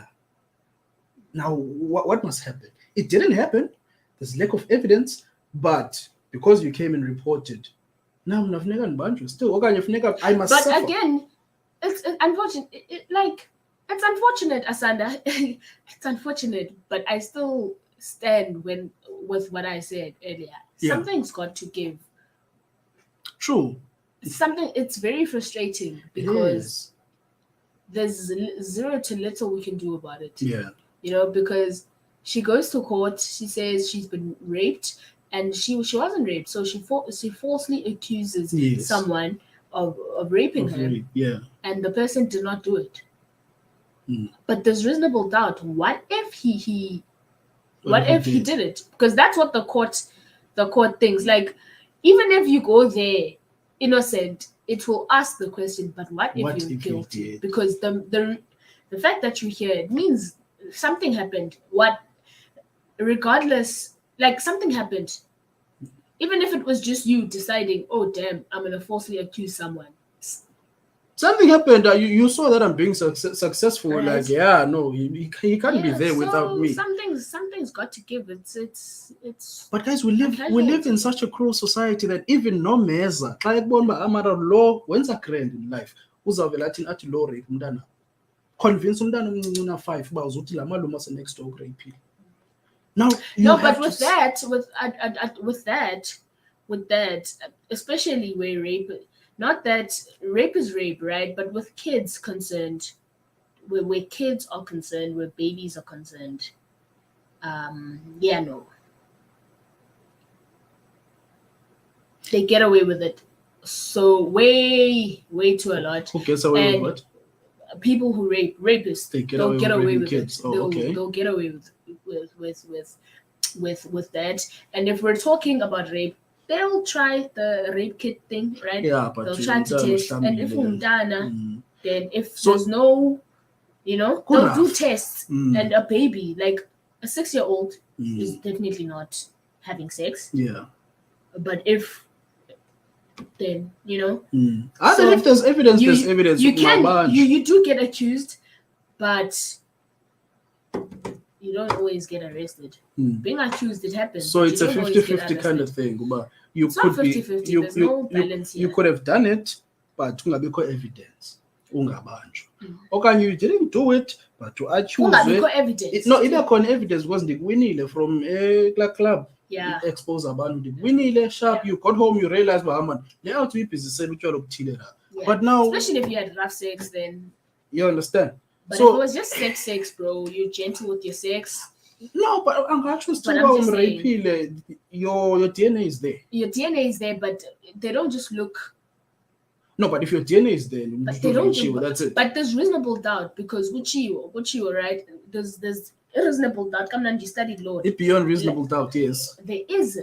Speaker 2: now. What must happen? It didn't happen. There's lack of evidence, but because you came and reported, now I'm not still okay. I must.
Speaker 1: But
Speaker 2: suffer.
Speaker 1: Again, it's unfortunate. It's unfortunate, Asanda. It's unfortunate, but I still stand with what I said earlier. Something's got to give.
Speaker 2: True.
Speaker 1: It's very frustrating because there's zero to little we can do about it.
Speaker 2: Yeah.
Speaker 1: You know, because she goes to court, she says she's been raped, and she wasn't raped, so she falsely accuses someone of raping her.
Speaker 2: Yeah.
Speaker 1: And the person did not do it. But there's reasonable doubt. What if he did it? Because that's what the court thinks. Like, even if you go there innocent, it will ask the question, but what if you're guilty? Because the fact that you're here, it means something happened. regardless, like something happened, even if it was just you deciding, oh damn, I'm gonna falsely accuse someone,
Speaker 2: Something happened. You saw that I'm being successful.
Speaker 1: right?
Speaker 2: Like, yeah, no, he can't be
Speaker 1: Yeah,
Speaker 2: there without
Speaker 1: so
Speaker 2: me.
Speaker 1: something's got to give. It's
Speaker 2: But guys, we live in
Speaker 1: casualty.
Speaker 2: such a cruel society that even no meza, xa ekubona uba amara law wenza grand in life, uzawuvela athini athi law rape umntana. Convince umntana omncinci una-5 uba uzothi laa malume ase-next door ureyphile. Now you
Speaker 1: No,
Speaker 2: have
Speaker 1: but
Speaker 2: to
Speaker 1: with that, especially where rape, not that rape is rape, right? But with kids concerned, where kids are concerned, where babies are concerned, yeah, no, they get away with it so way too a lot.
Speaker 2: who gets away with
Speaker 1: And
Speaker 2: what?
Speaker 1: people who rapists,
Speaker 2: They get
Speaker 1: they'll
Speaker 2: away
Speaker 1: get
Speaker 2: with
Speaker 1: away
Speaker 2: raping
Speaker 1: with
Speaker 2: kids.
Speaker 1: it.
Speaker 2: Oh, okay.
Speaker 1: They'll get away with that. And if we're talking about rape, they'll try the rape kit thing, right?
Speaker 2: Yeah, but
Speaker 1: They'll try to test. And if umdana, then if
Speaker 2: So-
Speaker 1: there's no, they'll do
Speaker 2: Enough.
Speaker 1: tests.
Speaker 2: Mm.
Speaker 1: And a baby, like a 6-year-old, is
Speaker 2: Mm.
Speaker 1: definitely not having sex.
Speaker 2: Yeah.
Speaker 1: But if then
Speaker 2: So if there's evidence, there's evidence.
Speaker 1: you can
Speaker 2: Mabanjwe.
Speaker 1: you do get accused, but you don't always get arrested. Being accused, it happens.
Speaker 2: So
Speaker 1: but
Speaker 2: it's
Speaker 1: you
Speaker 2: a
Speaker 1: don't always get
Speaker 2: 50-50 kind of
Speaker 1: arrested.
Speaker 2: thing. Uba you
Speaker 1: It's
Speaker 2: could
Speaker 1: not 50-50, there's no balance
Speaker 2: you
Speaker 1: here.
Speaker 2: could have done it, but kungabikho evidence. Ungabanjwa. Okanye you didn't do it, but you accused.
Speaker 1: Kungabikho evidence.
Speaker 2: No, ibe khona evidence because ndikuwinile from club.
Speaker 1: Yeah.
Speaker 2: Expose abantu ndikuwinile sharp.
Speaker 1: Yeah.
Speaker 2: You got home, you realize man, layout ibhizi sele utshwala obuthile la.
Speaker 1: Yeah.
Speaker 2: But now,
Speaker 1: especially if you had rough sex, then.
Speaker 2: you understand.
Speaker 1: But
Speaker 2: So
Speaker 1: if it was just sex, bro, you're gentle with your sex.
Speaker 2: no, but angatsho
Speaker 1: But
Speaker 2: still
Speaker 1: I'm just saying-
Speaker 2: umrapile, your DNA is there.
Speaker 1: Your DNA is there, but they don't just look.
Speaker 2: No, but if your DNA is there,
Speaker 1: But they don't.
Speaker 2: that's it.
Speaker 1: But there's reasonable doubt because Uchiwo, right? There's reasonable doubt. Come on, you studied law.
Speaker 2: It beyond reasonable doubt, yes.
Speaker 1: There is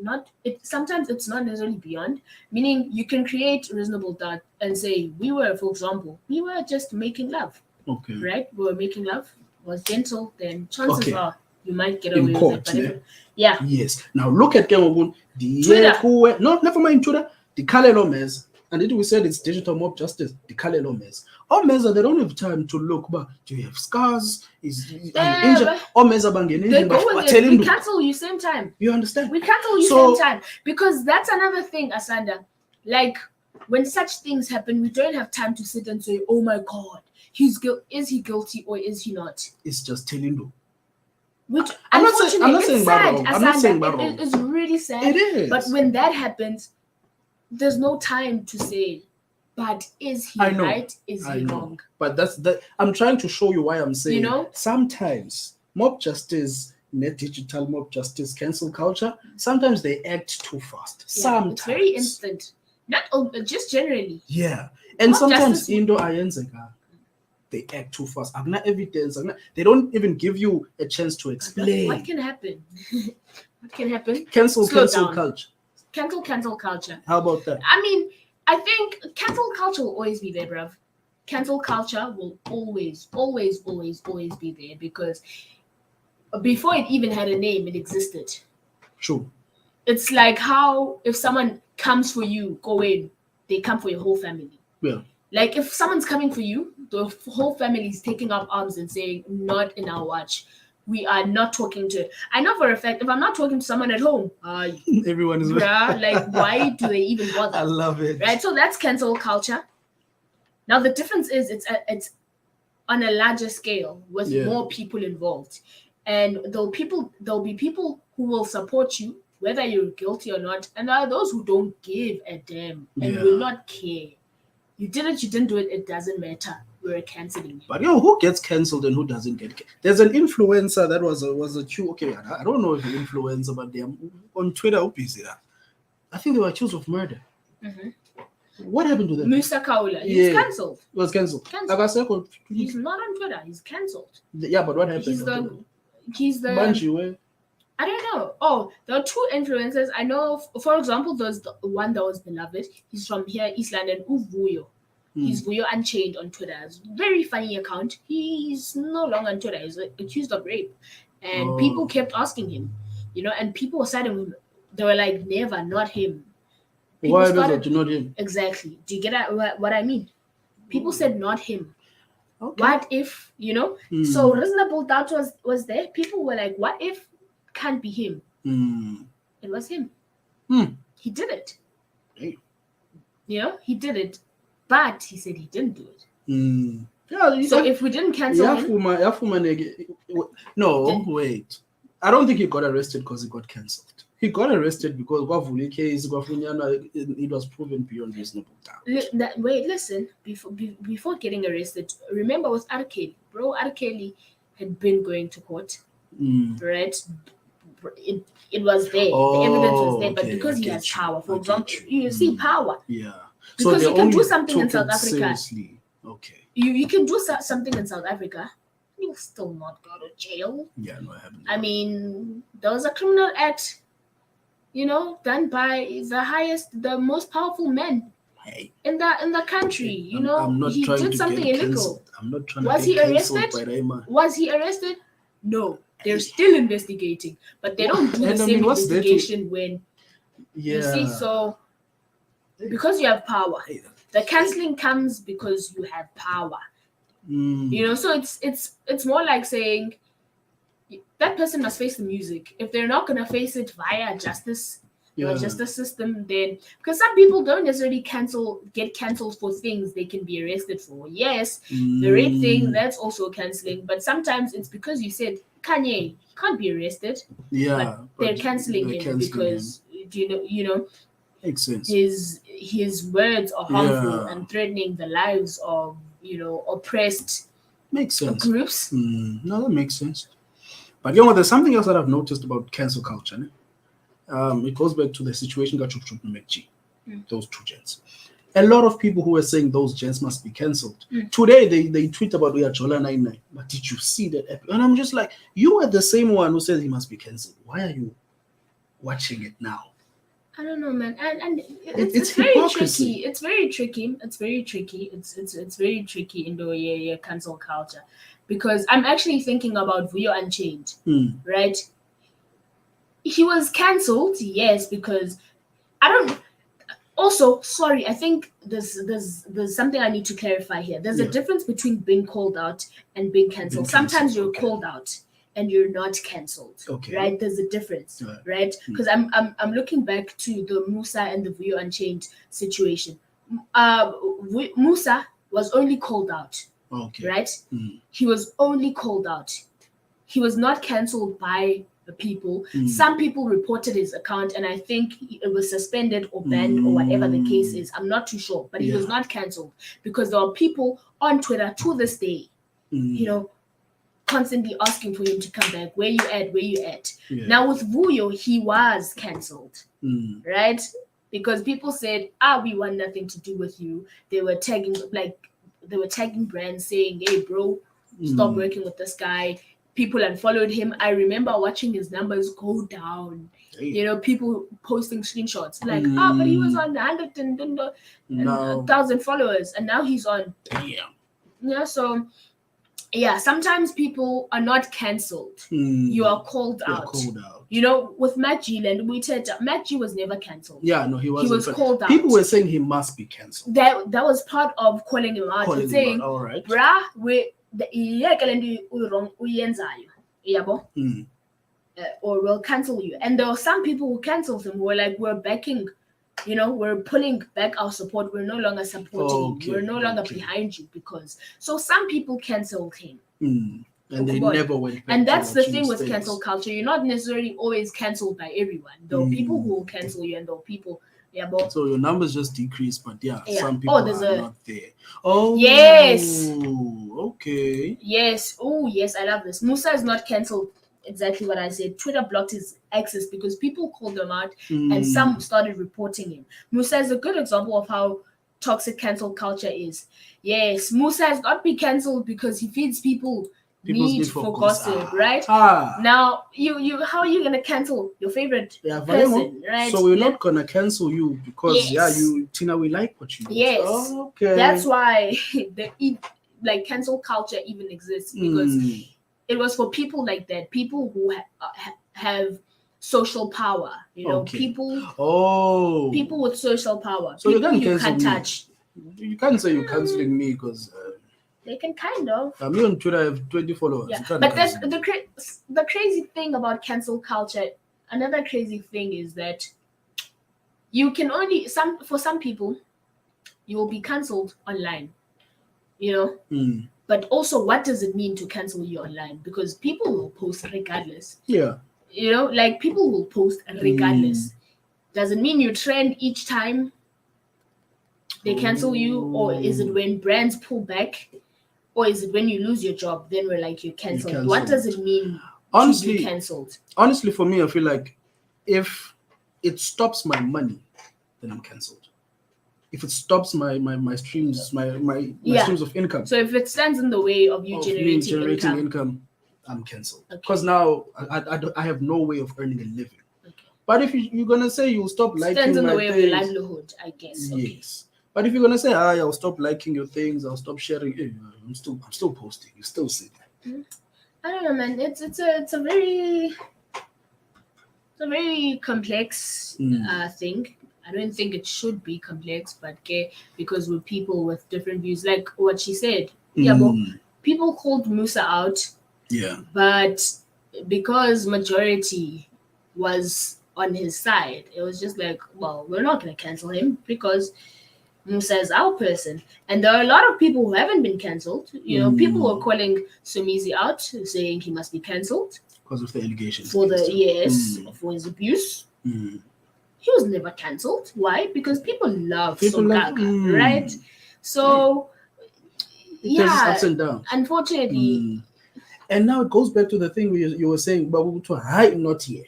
Speaker 1: not. Sometimes it's not necessarily beyond. Meaning you can create reasonable doubt and say for example, we were just making love,
Speaker 2: Okay.
Speaker 1: right? We were making love. Was gentle, then chances
Speaker 2: Okay.
Speaker 1: are you might get
Speaker 2: In
Speaker 1: away
Speaker 2: court,
Speaker 1: with it. But yeah.
Speaker 2: Yes. Now look at Kengogun.
Speaker 1: Twitter.
Speaker 2: No, never mind Twitter. The Kalelo Mez. And it we said it's digital mob justice. The Kalelo Mez. All Meza, they don't have time to look, but do you have scars? Are you injured? All Meza
Speaker 1: They go with it. We cancel you same time.
Speaker 2: You understand?
Speaker 1: We cancel you
Speaker 2: So-
Speaker 1: same time because that's another thing, Asanda. Like when such things happen, we don't have time to sit and say, "Oh my God, is he guilty or is he not?"
Speaker 2: It's just telling you.
Speaker 1: Which
Speaker 2: I'm not saying- I'm not
Speaker 1: unfortunately,
Speaker 2: saying
Speaker 1: it's
Speaker 2: bad
Speaker 1: sad,
Speaker 2: wrong. I'm not
Speaker 1: Asanda.
Speaker 2: saying bad wrong.
Speaker 1: It's really sad.
Speaker 2: It is.
Speaker 1: But when that happens, there's no time to say, "But is he
Speaker 2: I know.
Speaker 1: right? Is
Speaker 2: I
Speaker 1: he
Speaker 2: know.
Speaker 1: wrong?"
Speaker 2: But that's that. I'm trying to show you why I'm saying sometimes mob justice, net digital mob justice, cancel culture, sometimes they act too fast.
Speaker 1: Yeah,
Speaker 2: Sometimes
Speaker 1: it's very instant. Not just generally.
Speaker 2: Yeah. And
Speaker 1: Mob
Speaker 2: sometimes
Speaker 1: justice-
Speaker 2: into ayenzeka, they act too fast. Akuna evidence. They don't even give you a chance to explain.
Speaker 1: What can happen? What can happen?
Speaker 2: Cancel
Speaker 1: Slow down.
Speaker 2: culture.
Speaker 1: Cancel culture.
Speaker 2: How about that?
Speaker 1: I mean, I think cancel culture will always be there, bruv. Cancel culture will always be there because before it even had a name, it existed.
Speaker 2: True.
Speaker 1: It's like how if someone comes for you, go in, they come for your whole family.
Speaker 2: Yeah.
Speaker 1: Like if someone's coming for you, the whole family is taking up arms and saying, "Not in our watch. We are not talking to." I know for a fact if I'm not talking to someone at home,
Speaker 2: Everyone is
Speaker 1: bruh, like why do they even
Speaker 2: I
Speaker 1: bother?
Speaker 2: love it.
Speaker 1: Right, so that's cancel culture. Now the difference is it's on a larger scale with more people involved, and there'll be people who will support you whether you're guilty or not, and there are those who don't give a damn and will not care. You did it, you didn't do it, it doesn't matter. We're canceling you.
Speaker 2: But who gets cancelled and who doesn't get? There's an influencer that was a Q. Okay, I don't know if the influencer, but they're on Twitter. How busy that? I think they were accused of murder.
Speaker 1: Mm-hmm.
Speaker 2: What happened to them?
Speaker 1: Musa Kaula, he's cancelled.
Speaker 2: He was cancelled.
Speaker 1: Cancelled.
Speaker 2: Like I said,
Speaker 1: He's not on Twitter. He's cancelled.
Speaker 2: Yeah, but what happened?
Speaker 1: He's the
Speaker 2: Banshee, where?
Speaker 1: I don't know. Oh, there are two influencers. I know, for example, there's the one that was beloved. He's from here, East London, Uvuyo. He's Vuyo Unchained on Twitter. It's a very funny account. He's no longer on Twitter. He's accused of rape. and people kept asking him, and people were saying, they were like, never, not him. People
Speaker 2: Why
Speaker 1: started
Speaker 2: does it not him?
Speaker 1: exactly. Do you get what I mean? People said not him.
Speaker 2: Okay.
Speaker 1: What if, So reasonable doubt was there. People were like, what if can't be him? It was him. He did it.
Speaker 2: Hey.
Speaker 1: He did it, but he said he didn't do it.
Speaker 2: Yeah.
Speaker 1: So if we didn't cancel him,
Speaker 2: no, wait. I don't think he got arrested because he got cancelled. He got arrested because it was proven beyond reasonable doubt.
Speaker 1: Wait, listen. Before getting arrested, remember with R. Kelly, bro. R. Kelly had been going to court, right? It was there. The evidence was there, but because he has power, for example, you see power.
Speaker 2: Yeah.
Speaker 1: Because you can do something in South Africa.
Speaker 2: Seriously. Okay.
Speaker 1: You can do something in South Africa. You'll still not go to jail.
Speaker 2: Yeah, no, I haven't.
Speaker 1: I mean, there was a criminal act, done by the most powerful man in the country. He did something illegal.
Speaker 2: I'm not trying
Speaker 1: Was
Speaker 2: to
Speaker 1: he arrested? Was he arrested? No, they're still investigating, but they don't do the same investigation when you see. So because you have power, the cancelling comes because you have power. So it's more like saying that person must face the music. If they're not gonna face it via justice, the justice system, then because some people don't necessarily get cancelled for things they can be arrested for. Yes, the rape thing, that's also cancelling, but sometimes it's because you said Kanye can't be arrested.
Speaker 2: Yeah,
Speaker 1: but they're cancelling him because
Speaker 2: makes sense.
Speaker 1: His words are harmful and threatening the lives of oppressed groups.
Speaker 2: No, that makes sense. But there's something else that I've noticed about cancel culture. It goes back to the situation got Chup and McG, those two gents. A lot of people who were saying those gents must be cancelled. Today they tweet about Jola 99. But did you see that? And I'm just like, you are the same one who says he must be cancelled. Why are you watching it now?
Speaker 1: I don't know, man, and it's very tricky. It's very tricky. It's very tricky. It's very tricky in the cancel culture, because I'm actually thinking about Vuyo Unchained, right? He was cancelled, yes, because I don't. Also, sorry, I think there's something I need to clarify here. There's a difference between being called out and being cancelled. Sometimes you're called out and you're not cancelled, right? There's a difference, right? Because I'm looking back to the Musa and the Vuyo Unchained situation. Musa was only called out, right? He was only called out. He was not cancelled by the people. Some people reported his account, and I think it was suspended or banned or whatever the case is. I'm not too sure, but he was not cancelled because there are people on Twitter to this day, constantly asking for him to come back. Where you at? Now with Vuyo, he was cancelled, right? Because people said, we want nothing to do with you. They were tagging brands saying, hey bro, stop working with this guy. People unfollowed him. I remember watching his numbers go down. People posting screenshots like, but he was on 100,000 followers, and now he's on. So sometimes people are not cancelled. You are called out. With Matt G, and we said Matt G was never cancelled. Yeah, no, he wasn't. He was called out.
Speaker 2: People were saying he must be cancelled.
Speaker 1: That was part of calling him out and saying,
Speaker 2: all right,
Speaker 1: bruh, or we'll cancel you. And there were some people who cancelled him who were like, we're backing, we're pulling back our support. We're no longer supporting you. We're no longer behind you because. So some people cancelled him.
Speaker 2: And they never went back.
Speaker 1: And that's the thing with cancel culture. You're not necessarily always cancelled by everyone. There are people who will cancel you, and there are people.
Speaker 2: So your numbers just decrease, but some people are not there. Oh,
Speaker 1: yes.
Speaker 2: Okay.
Speaker 1: Yes. Oh, yes. I love this. Musa is not cancelled. Exactly what I said. Twitter blocked his access because people called him out, and some started reporting him. Musa is a good example of how toxic cancel culture is. Yes, Musa has not been cancelled because he feeds people need for gossip, right? Now, you how are you gonna cancel your favorite person, right?
Speaker 2: So we're not gonna cancel you because Tina, we like what you do.
Speaker 1: Yes, okay. That's why the cancel culture even exists because it was for people like that, people who have social power,
Speaker 2: Okay.
Speaker 1: people with social power,
Speaker 2: So
Speaker 1: people
Speaker 2: you
Speaker 1: you
Speaker 2: can't
Speaker 1: can't
Speaker 2: cancel me.
Speaker 1: touch.
Speaker 2: You can't say you're canceling me because
Speaker 1: They can kind of.
Speaker 2: me on Twitter I have 20 followers.
Speaker 1: Yeah,
Speaker 2: You can't
Speaker 1: but that's
Speaker 2: cancel me.
Speaker 1: the crazy thing about cancel culture. Another crazy thing is that you can only for some people you will be cancelled online,
Speaker 2: Mm.
Speaker 1: but also what does it mean to cancel you online? Because people will post regardless.
Speaker 2: Yeah.
Speaker 1: Like people will post regardless. Does it mean you trend each time they cancel you, or is it when brands pull back, or is it when you lose your job, then we're like you're cancelled? What does it mean to be cancelled?
Speaker 2: Honestly, for me, I feel like if it stops my money, then I'm cancelled. If it stops my streams, my streams of income.
Speaker 1: So if it stands in the way of you generating
Speaker 2: income, I'm cancelled. Because now I have no way of earning a living.
Speaker 1: Okay.
Speaker 2: But if you're gonna say you'll stop liking
Speaker 1: stands in the
Speaker 2: my
Speaker 1: way
Speaker 2: things,
Speaker 1: of your livelihood, I guess. Okay.
Speaker 2: Yes. But if you're gonna say, I'll stop liking your things, I'll stop sharing, I'm still posting. You still see that.
Speaker 1: I don't know, man. It's a very complex thing. I don't think it should be complex, but because we're people with different views, like what she said. Yeah, but people called Musa out.
Speaker 2: Yeah.
Speaker 1: But because majority was on his side, it was just like, well, we're not gonna cancel him because Musa is our person. And there are a lot of people who haven't been cancelled. People were calling Sumizi out, saying he must be cancelled
Speaker 2: because of the allegations.
Speaker 1: For his abuse. He was never cancelled. Why? Because people love Magaga, right? So
Speaker 2: there's ups and downs.
Speaker 1: Unfortunately.
Speaker 2: And now it goes back to the thing you were saying, but to hide not here.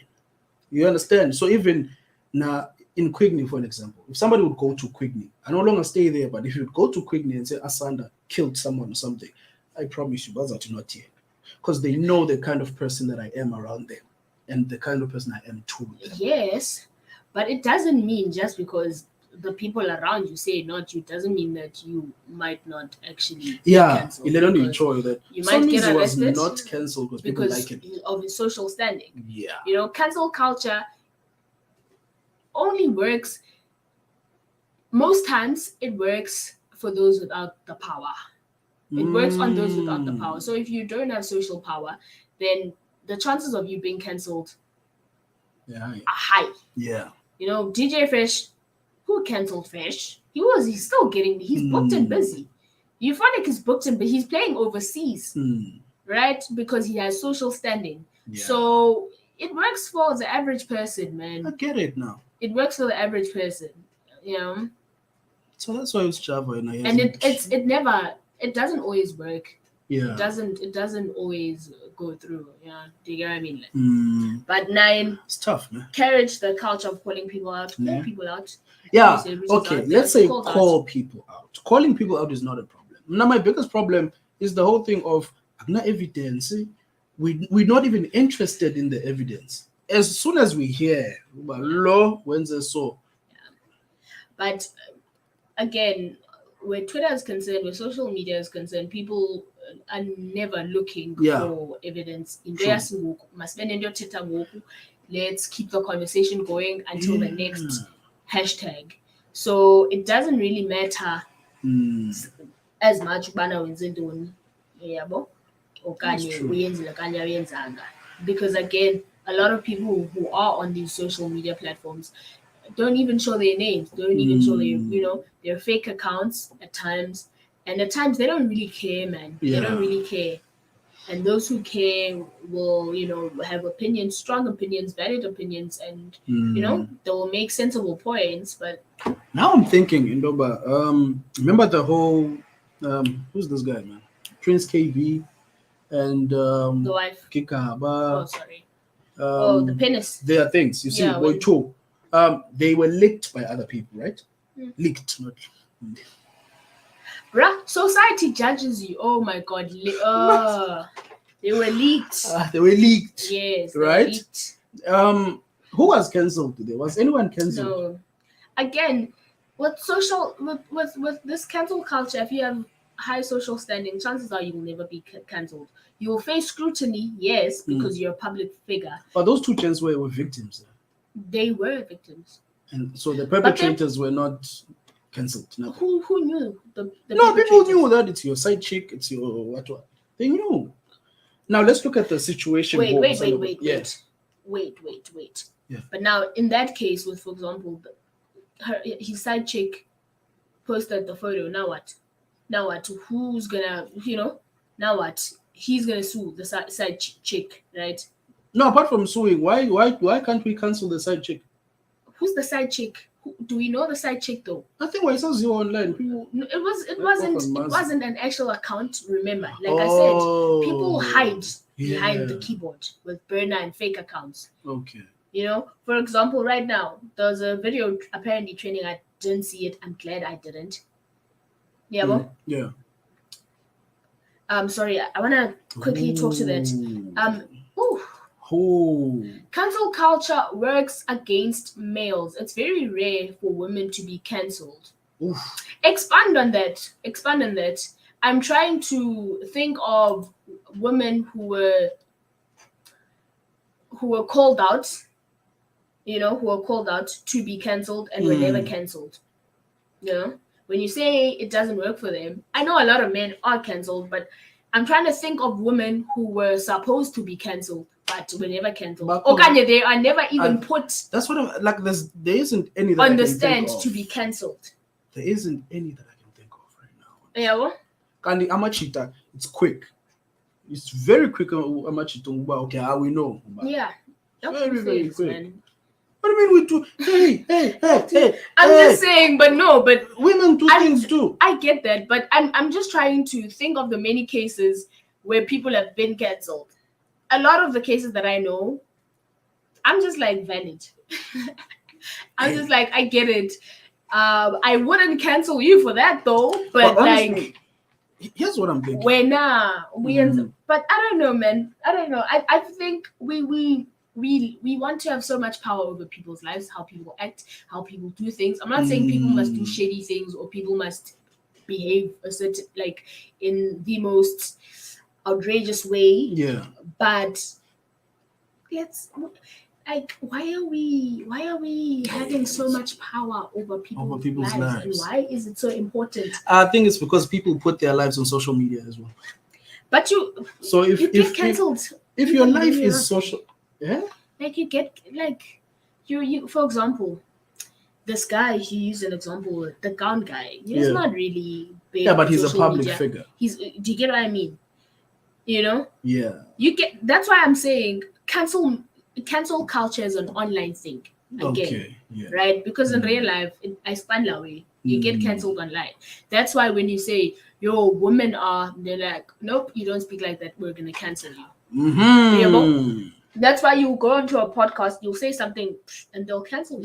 Speaker 2: You understand? So even now in Quigney, for an example, if somebody would go to Quigney, I no longer stay there, but if you would go to Quigney and say Asanda killed someone or something, I promise you, Baza not here. Because they know the kind of person that I am around them and the kind of person I am to them.
Speaker 1: Yes, but it doesn't mean just because the people around you say not you doesn't mean that you might not actually be cancelled.
Speaker 2: You don't enjoy that.
Speaker 1: You might get arrested.
Speaker 2: Was not cancelled because people like it.
Speaker 1: Of his social standing.
Speaker 2: Yeah.
Speaker 1: Cancel culture only works. Most times, it works for those without the power. It works on those without the power. So if you don't have social power, then the chances of you being cancelled are high.
Speaker 2: Yeah.
Speaker 1: DJ Fresh, who cancelled Fresh? He's still he's booked and busy. Euphonic is booked and but he's playing overseas, right? Because he has social standing. Yeah. So it works for the average person, man.
Speaker 2: I get it now.
Speaker 1: It works for the average person,
Speaker 2: So that's why it's Java and
Speaker 1: it doesn't always work.
Speaker 2: Yeah.
Speaker 1: It doesn't always go through. Do you get what I mean? But 9,
Speaker 2: it's tough, man.
Speaker 1: Encourage the culture of calling people out, call people out.
Speaker 2: Yeah. Okay. Let's say call people out. Calling people out is not a problem. Now, my biggest problem is the whole thing of no evidence. We're not even interested in the evidence. As soon as we hear law, when's the so.
Speaker 1: But again, where Twitter is concerned, where social media is concerned, people are never looking for evidence. Let's keep the conversation going until the next hashtag. So it doesn't really matter as much because again, a lot of people who are on these social media platforms don't even show their names, don't even show their fake accounts at times, and at times they don't really care, man. They don't really care. And those who care will, have opinions, strong opinions, valid opinions, and they will make sensible points. But
Speaker 2: now I'm thinking, Indoba, remember the whole who's this guy, man? Prince KV and
Speaker 1: the wife
Speaker 2: Kikaba.
Speaker 1: Oh, sorry. The penis.
Speaker 2: There are things you see. They were leaked by other people, right? Leaked, not.
Speaker 1: Bruh, society judges you. Oh my god. They were leaked.
Speaker 2: They were leaked.
Speaker 1: Yes.
Speaker 2: Right? Leaked. Who was cancelled today? Was anyone cancelled?
Speaker 1: No. Again, with this cancel culture, if you have high social standing, chances are you will never be cancelled. You will face scrutiny, yes, because you're a public figure.
Speaker 2: But those two gents were victims.
Speaker 1: They were victims.
Speaker 2: And so the perpetrators were not cancelled.
Speaker 1: Who knew?
Speaker 2: No, people knew that it's your side chick, it's your what. They knew. Now let's look at the situation.
Speaker 1: Wait.
Speaker 2: Yeah.
Speaker 1: But now in that case, with for example, his side chick posted the photo. Now what? Who's gonna Now what? He's gonna sue the side chick, right?
Speaker 2: No, apart from suing, why can't we cancel the side chick?
Speaker 1: Who's the side chick? Do we know the side chick though?
Speaker 2: I think I saw you online.
Speaker 1: It wasn't an actual account. Remember, like I said, people hide behind the keyboard with burner and fake accounts.
Speaker 2: Okay.
Speaker 1: For example, right now there's a video apparently trending. I didn't see it. I'm glad I didn't. Yeah, well.
Speaker 2: Yeah.
Speaker 1: Sorry, I wanna quickly talk to that. Cancel culture works against males. It's very rare for women to be cancelled. Expand on that. I'm trying to think of women who were called out, to be cancelled and were never cancelled. When you say it doesn't work for them, I know a lot of men are cancelled, but I'm trying to think of women who were supposed to be cancelled but were never cancelled. They are never even put.
Speaker 2: That's what I'm like. There isn't any that
Speaker 1: understand
Speaker 2: I can think
Speaker 1: to
Speaker 2: of.
Speaker 1: be cancelled.
Speaker 2: There isn't any that I can think of right now.
Speaker 1: Yeah, well?
Speaker 2: Kandi amachita, it's quick. It's very quick. Amachita, okay, how we know.
Speaker 1: Yeah,
Speaker 2: very, very quick.
Speaker 1: Man.
Speaker 2: What do you mean we do? Hey!
Speaker 1: I'm just saying, but
Speaker 2: women do things too.
Speaker 1: I get that, but I'm just trying to think of the many cases where people have been cancelled. A lot of the cases that I know, I'm just like valid. I'm just like, I get it. I wouldn't cancel you for that though, but honestly,
Speaker 2: here's what I'm thinking.
Speaker 1: But I don't know, man. I don't know. I think we want to have so much power over people's lives, how people act, how people do things. I'm not saying people must do shady things or people must behave a certain, like, in the most outrageous way.
Speaker 2: Yeah.
Speaker 1: But why are we having so much power over people's lives? And why is it so important?
Speaker 2: I think it's because people put their lives on social media as well.
Speaker 1: But you get cancelled.
Speaker 2: If your life is social, yeah.
Speaker 1: Like you get you for example, this guy, he used an example, the gown guy. He's not really big.
Speaker 2: Yeah, but he's a public figure.
Speaker 1: Do you get what I mean?
Speaker 2: Yeah.
Speaker 1: You get. That's why I'm saying cancel culture is an online thing again, right? Because in real life, I stand that way. You get cancelled online. That's why when you say, "Yo, women are," they're like, "Nope, you don't speak like that. We're gonna cancel you." That's why you go onto a podcast, you'll say something, and they'll cancel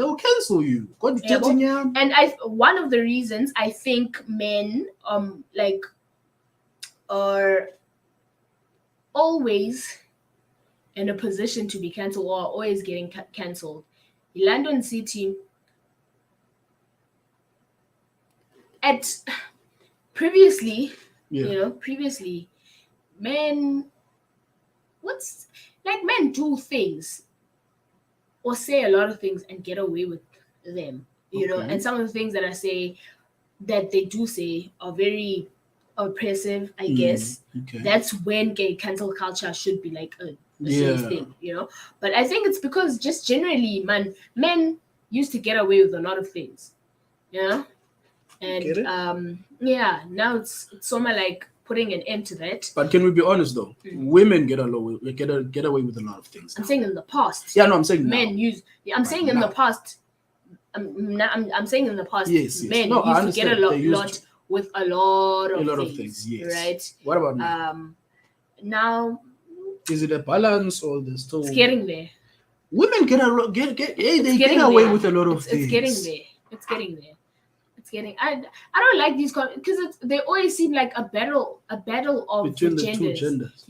Speaker 1: you. And one of the reasons I think men are always in a position to be cancelled or always getting cancelled. London City previously, men men do things or say a lot of things and get away with them, and some of the things that they do say are very oppressive, I guess. That's when gay cancel culture should be like a serious thing, But I think it's because just generally, men used to get away with a lot of things, and now it's somewhere like putting an end to that.
Speaker 2: But can we be honest though? Women get away with a lot of things.
Speaker 1: I'm saying in the past.
Speaker 2: Yeah, no, I'm saying
Speaker 1: men use. I'm saying in the past. I'm saying in the past.
Speaker 2: Yes.
Speaker 1: Men used to get a lot with a lot of things.
Speaker 2: Yes.
Speaker 1: Right.
Speaker 2: What about now?
Speaker 1: Now,
Speaker 2: is it a balance or there's still?
Speaker 1: It's getting there.
Speaker 2: Women get away with a lot of things.
Speaker 1: It's getting there. I don't like these because they always seem like a battle of
Speaker 2: between the
Speaker 1: genders,
Speaker 2: two genders.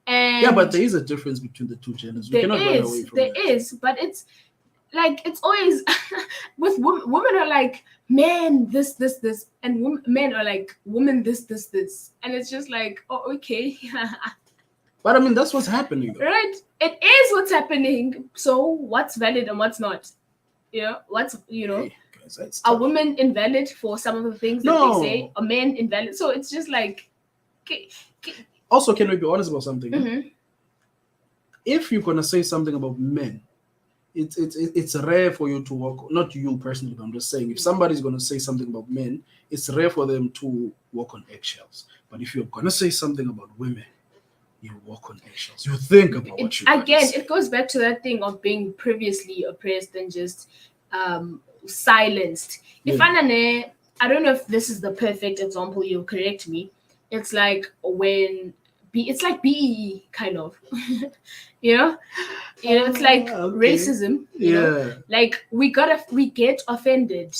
Speaker 1: And
Speaker 2: but there is a difference between the two genders. We cannot run away from that.
Speaker 1: There is, but it's like it's always with women are like men this, and men are like women this, and it's just like, oh, okay.
Speaker 2: But I mean, that's what's happening, though.
Speaker 1: Right? It is what's happening. So what's valid and what's not? What's
Speaker 2: Hey, guys, that's
Speaker 1: are
Speaker 2: tough.
Speaker 1: women invalid for some of the things that
Speaker 2: No.
Speaker 1: they say? Are men invalid? So it's just like,
Speaker 2: Also, can we be honest about something?
Speaker 1: Mhm.
Speaker 2: If you're gonna say something about men, it's rare for you to walk. Not you personally, but I'm just saying, if somebody's gonna say something about men, it's rare for them to walk on eggshells. But if you're gonna say something about women, you walk on eggshells. You think about what you're gonna
Speaker 1: Again,
Speaker 2: say.
Speaker 1: it goes back to that thing of being previously oppressed and just silenced. If
Speaker 2: Yeah.
Speaker 1: I don't know if this is the perfect example, you'll correct me. It's like when it's like BEE kind of. you know it's like
Speaker 2: Okay.
Speaker 1: racism,
Speaker 2: Yeah.
Speaker 1: like we get offended.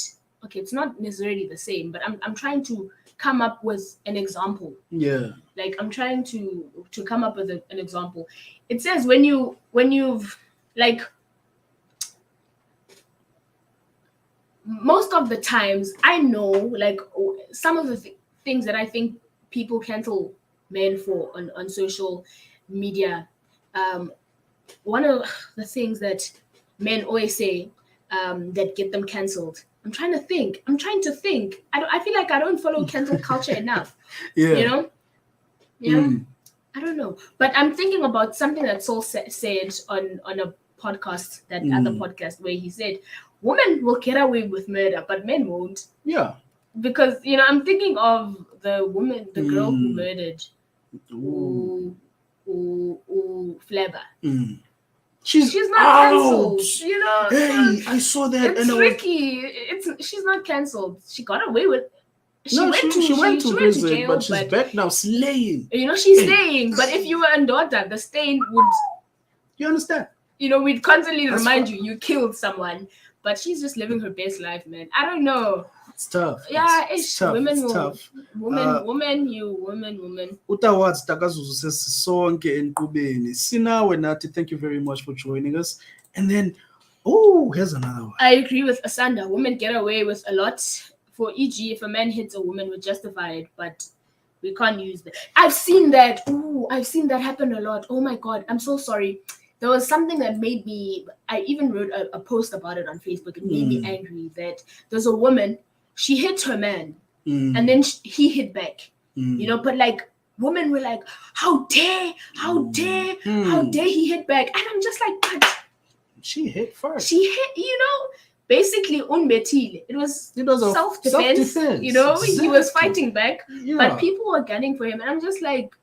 Speaker 1: Okay, it's not necessarily the same, but I'm trying to come up with an example.
Speaker 2: Yeah.
Speaker 1: Like I'm trying to come up with an example. It says when you've like most of the times I know, like some of the things that I think people cancel men for on social media. One of the things that men always say that get them cancelled. I'm trying to think. I feel like I don't follow cancel culture enough.
Speaker 2: Yeah.
Speaker 1: You know. I don't know, but I'm thinking about something that Saul said on a podcast, that other podcast, where he said women will get away with murder, but men won't.
Speaker 2: Yeah.
Speaker 1: Because I'm thinking of the girl who murdered Flavor. She's not cancelled.
Speaker 2: Hey, I saw that.
Speaker 1: It's tricky. She's not cancelled. She got away with. She went to
Speaker 2: prison,
Speaker 1: jail,
Speaker 2: but she's back now slaying.
Speaker 1: She's slaying. But if you were a daughter, the stain would.
Speaker 2: You understand?
Speaker 1: We'd constantly remind you killed someone. But she's just living her best life, man. I don't know.
Speaker 2: It's tough.
Speaker 1: Yeah,
Speaker 2: it's tough.
Speaker 1: Women
Speaker 2: it's
Speaker 1: will.
Speaker 2: Tough.
Speaker 1: Women.
Speaker 2: Utawads takazuzu sesonke enkubeni. Sinawe nathi, thank you very much for joining us. And then, here's another one.
Speaker 1: I agree with Asanda. Women get away with a lot. For e.g., if a man hits a woman, we justify it, but we can't use that. I've seen that. I've seen that happen a lot. Oh my God, I'm so sorry. There was something that made me. I even wrote a post about it on Facebook. It made me angry that there's a woman. She hit her man, and then he hit back. But like women were like, "How dare he hit back?" And I'm just like, "But
Speaker 2: she hit first.
Speaker 1: She hit, basically unbetile. It was self-defense.
Speaker 2: Exactly.
Speaker 1: He was fighting back, but people were gunning for him, and I'm just like,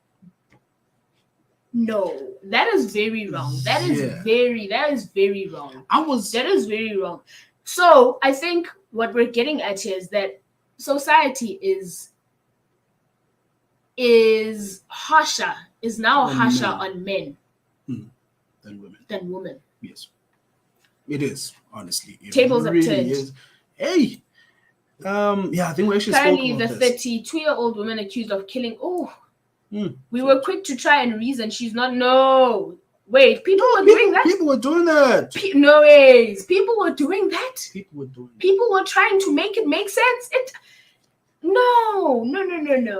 Speaker 1: no, that is very wrong. That is very wrong. That is very wrong. So I think what we're getting at here is that society is now harsher on men than women.
Speaker 2: Yes. It is, honestly.
Speaker 1: Tables have turned.
Speaker 2: Is. Hey, I think we actually
Speaker 1: apparently
Speaker 2: spoke about
Speaker 1: the 32-year-old woman accused of killing. We were quick to try and reason she's not. No, wait, people were doing that.
Speaker 2: People were doing that.
Speaker 1: No ways. People were doing that.
Speaker 2: People
Speaker 1: were trying to make it make sense. No.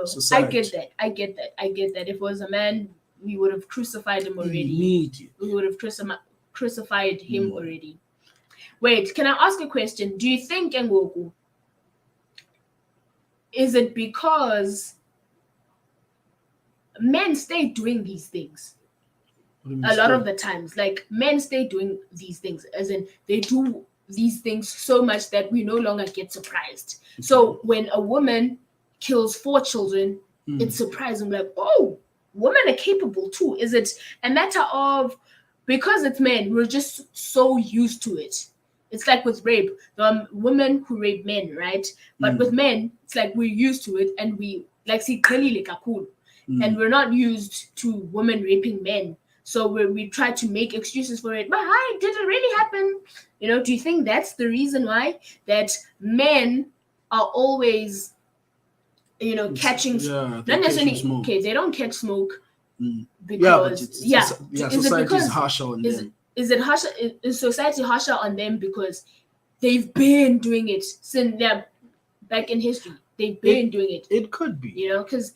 Speaker 2: Society.
Speaker 1: I get that. If it was a man, we would have crucified him already. We would have crucified him already. Wait, can I ask a question? Do you think, Ngoku, is it because men stay doing these things? A lot of the times, like, men stay doing these things, as in they do these things so much that we no longer get surprised. Okay. So when a woman kills 4 children, it's surprising, like, oh, women are capable too. Is it a matter of, because it's men, we're just so used to it? It's like with rape, the women who rape men, right? But with men, it's like we're used to it, and we like see clearly like cool, and we're not used to women raping men. So we try to make excuses for it. But hi, did it really happen? Do you think that's the reason why that men are always, catching? Not necessarily. Smoke. Okay, they don't catch smoke because
Speaker 2: society is harsher on them.
Speaker 1: Is it harsher? Is society harsher on them because they've been doing it since Like in history, they've been doing it.
Speaker 2: It could be.
Speaker 1: Because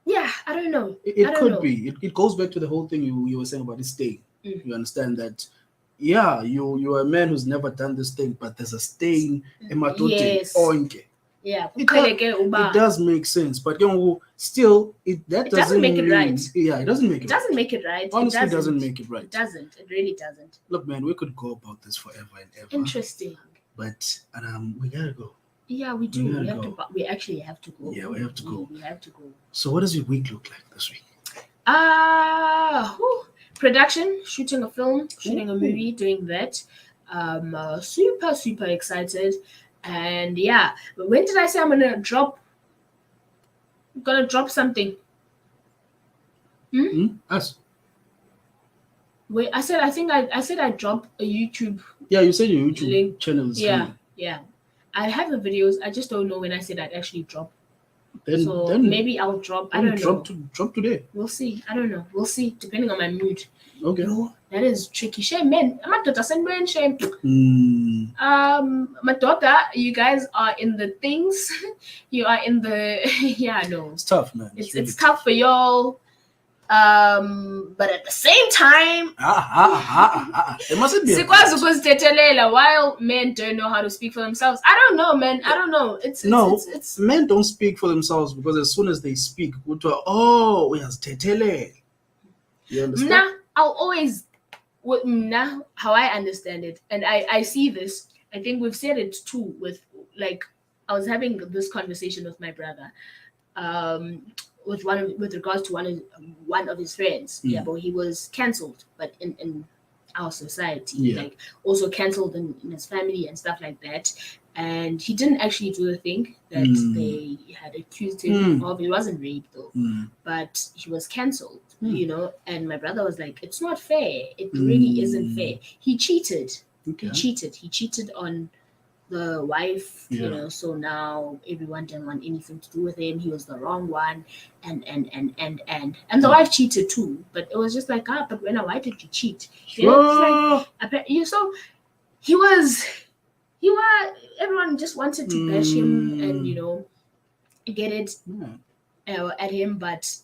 Speaker 1: I don't know.
Speaker 2: It could be. It goes back to the whole thing you were saying about this stain. You understand that? Yeah, you're a man who's never done this thing, but there's a stain.
Speaker 1: Yes.
Speaker 2: Onke.
Speaker 1: Yeah,
Speaker 2: it does make sense, but still, it doesn't
Speaker 1: make it right.
Speaker 2: Yeah, it doesn't make it.
Speaker 1: It doesn't make it right.
Speaker 2: Honestly, it doesn't make it right.
Speaker 1: It doesn't. It really doesn't.
Speaker 2: Look, man, we could go about this forever and ever.
Speaker 1: Interesting.
Speaker 2: But we gotta go.
Speaker 1: Yeah, we do. We have to. We actually have to go.
Speaker 2: Yeah, we have to go.
Speaker 1: We have to go.
Speaker 2: So, what does your week look like this week?
Speaker 1: Production, shooting a film, shooting a movie, doing that. Super excited. And when did I say I'm gonna drop? I'm gonna drop something.
Speaker 2: Us.
Speaker 1: Wait, I said I dropped a YouTube.
Speaker 2: Yeah, you said your YouTube channel is coming.
Speaker 1: Yeah. I have the videos. I just don't know when I said I'd actually drop.
Speaker 2: Then
Speaker 1: maybe I'll drop. I don't know.
Speaker 2: Drop today.
Speaker 1: We'll see. I don't know. We'll see, depending on my mood.
Speaker 2: Okay.
Speaker 1: That is tricky. Shame, man. My daughter send me shame. My daughter, you guys are in the things. You are in the no.
Speaker 2: It's tough, man.
Speaker 1: It's really tough for y'all. But at the same time,
Speaker 2: it mustn't be.
Speaker 1: While men don't know how to speak for themselves, I don't know, man. I don't know. It's
Speaker 2: men don't speak for themselves because as soon as they speak, yes, tetele. You understand?
Speaker 1: I'll always, how I understand it, and I see this. I think we've said it too. With I was having this conversation with my brother. With regards to one of his friends, but he was cancelled, but in our society, also cancelled in his family and stuff like that, and he didn't actually do the thing that they had accused him of. It wasn't rape though, but he was cancelled, and my brother was like, it's not fair, it really isn't fair. He cheated. He cheated on the wife, so now everyone didn't want anything to do with him. He was the wrong one, and the wife cheated too. But it was just like, but why did you cheat? So he was. Everyone just wanted to bash him and get it at him, but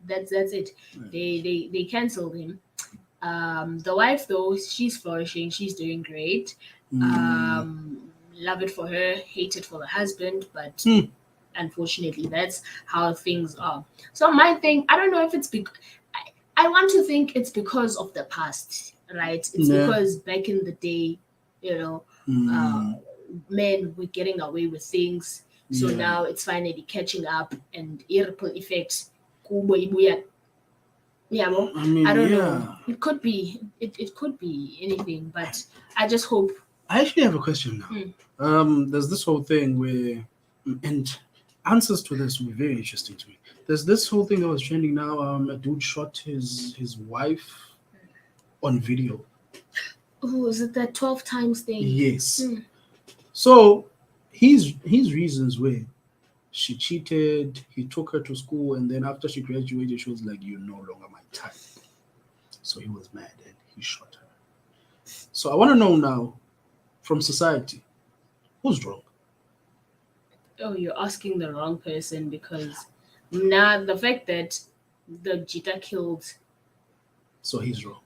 Speaker 1: that's it. They canceled him. The wife though, she's flourishing. She's doing great. Love it for her, hate it for the husband, but unfortunately that's how things are. So my thing, I don't know if it's because I want to think it's because of the past, right? It's because back in the day, men were getting away with things, so now it's finally catching up, and ripple effects. I don't know. It could be. It could be anything, but I just hope.
Speaker 2: I actually have a question now. There's this whole thing where, and answers to this will be very interesting to me. There's this whole thing that was trending now. A dude shot his wife on video.
Speaker 1: Oh, is it that 12 times thing?
Speaker 2: Yes. So his reasons were she cheated, he took her to school, and then after she graduated, she was like, "You're no longer my type." So he was mad and he shot her. So I want to know now, from society, who's wrong?
Speaker 1: Oh, you're asking the wrong person, because now the fact that the Jita killed.
Speaker 2: So he's wrong.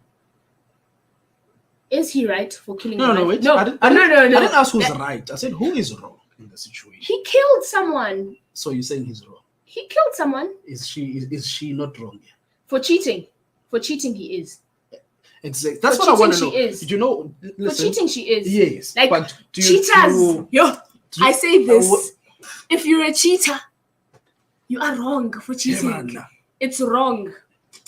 Speaker 1: Is he right for killing?
Speaker 2: No, wait. No, I didn't ask who's right. I said who is wrong in the situation.
Speaker 1: He killed someone.
Speaker 2: So you're saying he's wrong?
Speaker 1: He killed someone.
Speaker 2: Is she not wrong?
Speaker 1: For cheating. For cheating, he is.
Speaker 2: Exactly. That's what I want to know.
Speaker 1: Is.
Speaker 2: Did you know? Listen,
Speaker 1: for cheating, she is.
Speaker 2: Yes.
Speaker 1: Like,
Speaker 2: but
Speaker 1: cheaters. I say this. If you're a cheater, you are wrong for cheating. It's wrong.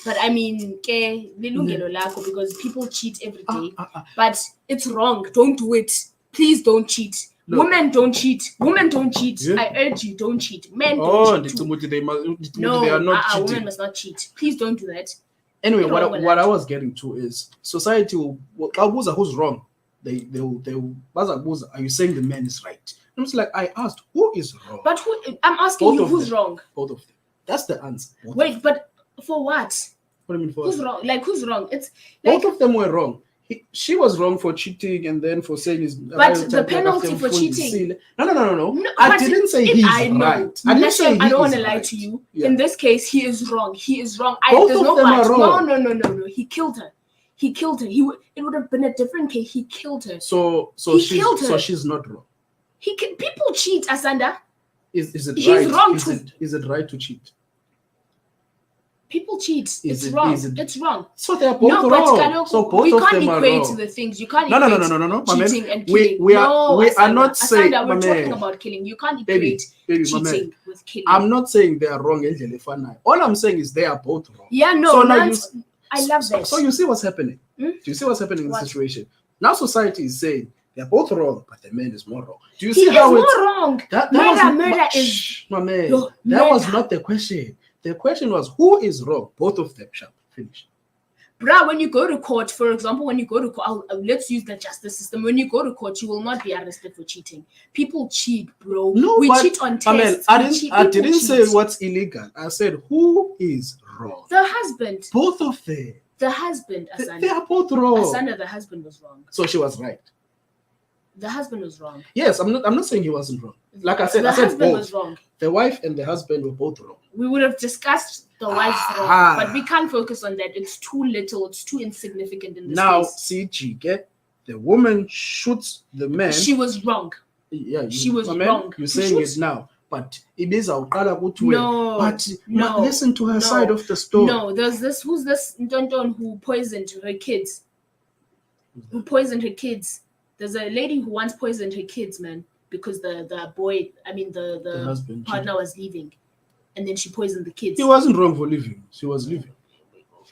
Speaker 1: But I mean, because people cheat every day. But it's wrong. Don't do it. Please don't cheat. No. Women don't cheat. Women don't cheat. Yeah. I urge you, don't cheat. Men don't cheat. They are not cheating. Women must not cheat. Please don't do that.
Speaker 2: Anyway, what I was getting to is society will who's wrong. They will are you saying the man is right? I'm just like, I asked who is wrong.
Speaker 1: But I'm asking you who's wrong.
Speaker 2: Both of them. That's the answer.
Speaker 1: Wait, but for what?
Speaker 2: What do you mean for
Speaker 1: who's wrong? Like, who's wrong? It's
Speaker 2: like, both of them were wrong. She was wrong for cheating and then for saying is.
Speaker 1: But the penalty for cheating.
Speaker 2: No. I didn't say he's right. I didn't say
Speaker 1: I don't want to lie to you. Yeah. In this case, he is wrong. He is wrong.
Speaker 2: Both of them are wrong.
Speaker 1: No. He killed her. It would have been a different case. He killed her.
Speaker 2: So she's not wrong.
Speaker 1: People cheat, Asanda.
Speaker 2: Is it
Speaker 1: He's
Speaker 2: right?
Speaker 1: Wrong
Speaker 2: is it right to cheat?
Speaker 1: People cheat. It's wrong. It's wrong.
Speaker 2: So they are both wrong. So both of them are wrong.
Speaker 1: We can't equate the things. You can't
Speaker 2: no.
Speaker 1: Cheating and killing.
Speaker 2: We are not saying.
Speaker 1: Asanda, we're talking about killing. You can't equate cheating with killing.
Speaker 2: I'm not saying they are wrong. All I'm saying is they are both wrong.
Speaker 1: Yeah, no.
Speaker 2: So
Speaker 1: I love that.
Speaker 2: So you see what's happening? Do you see what's happening in the situation? Now society is saying they're both wrong, but the man is more wrong. Do you see how it's
Speaker 1: more wrong? Murder is
Speaker 2: my man. That was not the question. The question was who is wrong? Both of them. Shall finish.
Speaker 1: Bruh, when you go to court, for example, let's use the justice system. When you go to court, you will not be arrested for cheating. People cheat, bro.
Speaker 2: No,
Speaker 1: we cheat on tests.
Speaker 2: I didn't say what's illegal. I said who is wrong.
Speaker 1: The husband.
Speaker 2: Both of them.
Speaker 1: The husband, Asanda.
Speaker 2: They are both wrong.
Speaker 1: Asanda, the husband was wrong.
Speaker 2: So she was right.
Speaker 1: The husband was wrong.
Speaker 2: Yes, I'm not saying he wasn't wrong. Like I said,
Speaker 1: the husband
Speaker 2: both.
Speaker 1: Was wrong.
Speaker 2: The wife and the husband were both wrong.
Speaker 1: We would have discussed the wife's wrong, but we can't focus on that. It's too little. It's too insignificant in this case.
Speaker 2: See, Chike, the woman shoots the man.
Speaker 1: She was wrong.
Speaker 2: Yeah,
Speaker 1: she was wrong.
Speaker 2: You're saying it now, but it is our color. But listen to her side of the story.
Speaker 1: No, there's this. Who's this Ndondon who poisoned her kids? Who poisoned her kids? There's a lady who once poisoned her kids, man, because the boy, the husband, partner was leaving, and then she poisoned the kids.
Speaker 2: He wasn't wrong for leaving. She was leaving.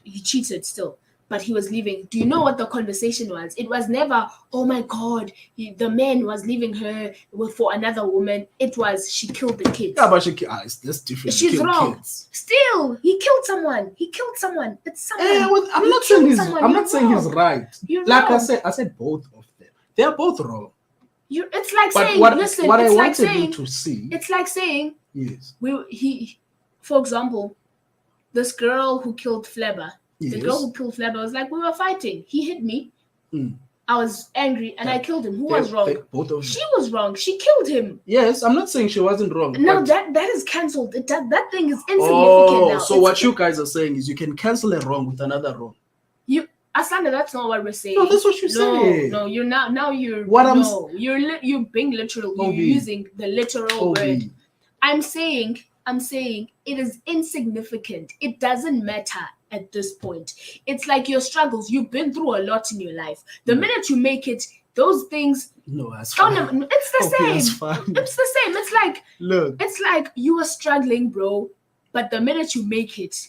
Speaker 1: He cheated still, but he was leaving. Do you know what the conversation was? It was never, oh my God, the man was leaving her for another woman. It was, she killed the kids.
Speaker 2: Yeah, but that's different.
Speaker 1: She's wrong. Kids. Still, he killed someone. It's someone.
Speaker 2: I'm not saying he's right.
Speaker 1: You're
Speaker 2: like
Speaker 1: wrong.
Speaker 2: I said both of them. They are both wrong.
Speaker 1: It's like
Speaker 2: but
Speaker 1: saying, listen.
Speaker 2: What
Speaker 1: it's
Speaker 2: I
Speaker 1: like
Speaker 2: wanted
Speaker 1: saying,
Speaker 2: you to see.
Speaker 1: It's like saying,
Speaker 2: yes.
Speaker 1: For example, this girl who killed Flabber.
Speaker 2: Yes.
Speaker 1: The girl who killed Flabber was like, we were fighting. He hit me. I was angry and I killed him. Who was wrong?
Speaker 2: Both of them.
Speaker 1: She was wrong. She killed him.
Speaker 2: Yes, I'm not saying she wasn't wrong.
Speaker 1: No, that is cancelled. That thing is insignificant now.
Speaker 2: So what you guys are saying is you can cancel a wrong with another wrong.
Speaker 1: Asanda, that's not what we're saying.
Speaker 2: No, that's what you said.
Speaker 1: No, you're you're being literal. You're using the literal word. I'm saying it is insignificant. It doesn't matter at this point. It's like your struggles. You've been through a lot in your life. The minute you make it, those things.
Speaker 2: No, that's fine.
Speaker 1: It's the same.
Speaker 2: That's fine.
Speaker 1: It's the same. It's like
Speaker 2: look.
Speaker 1: It's like you were struggling, bro. But the minute you make it,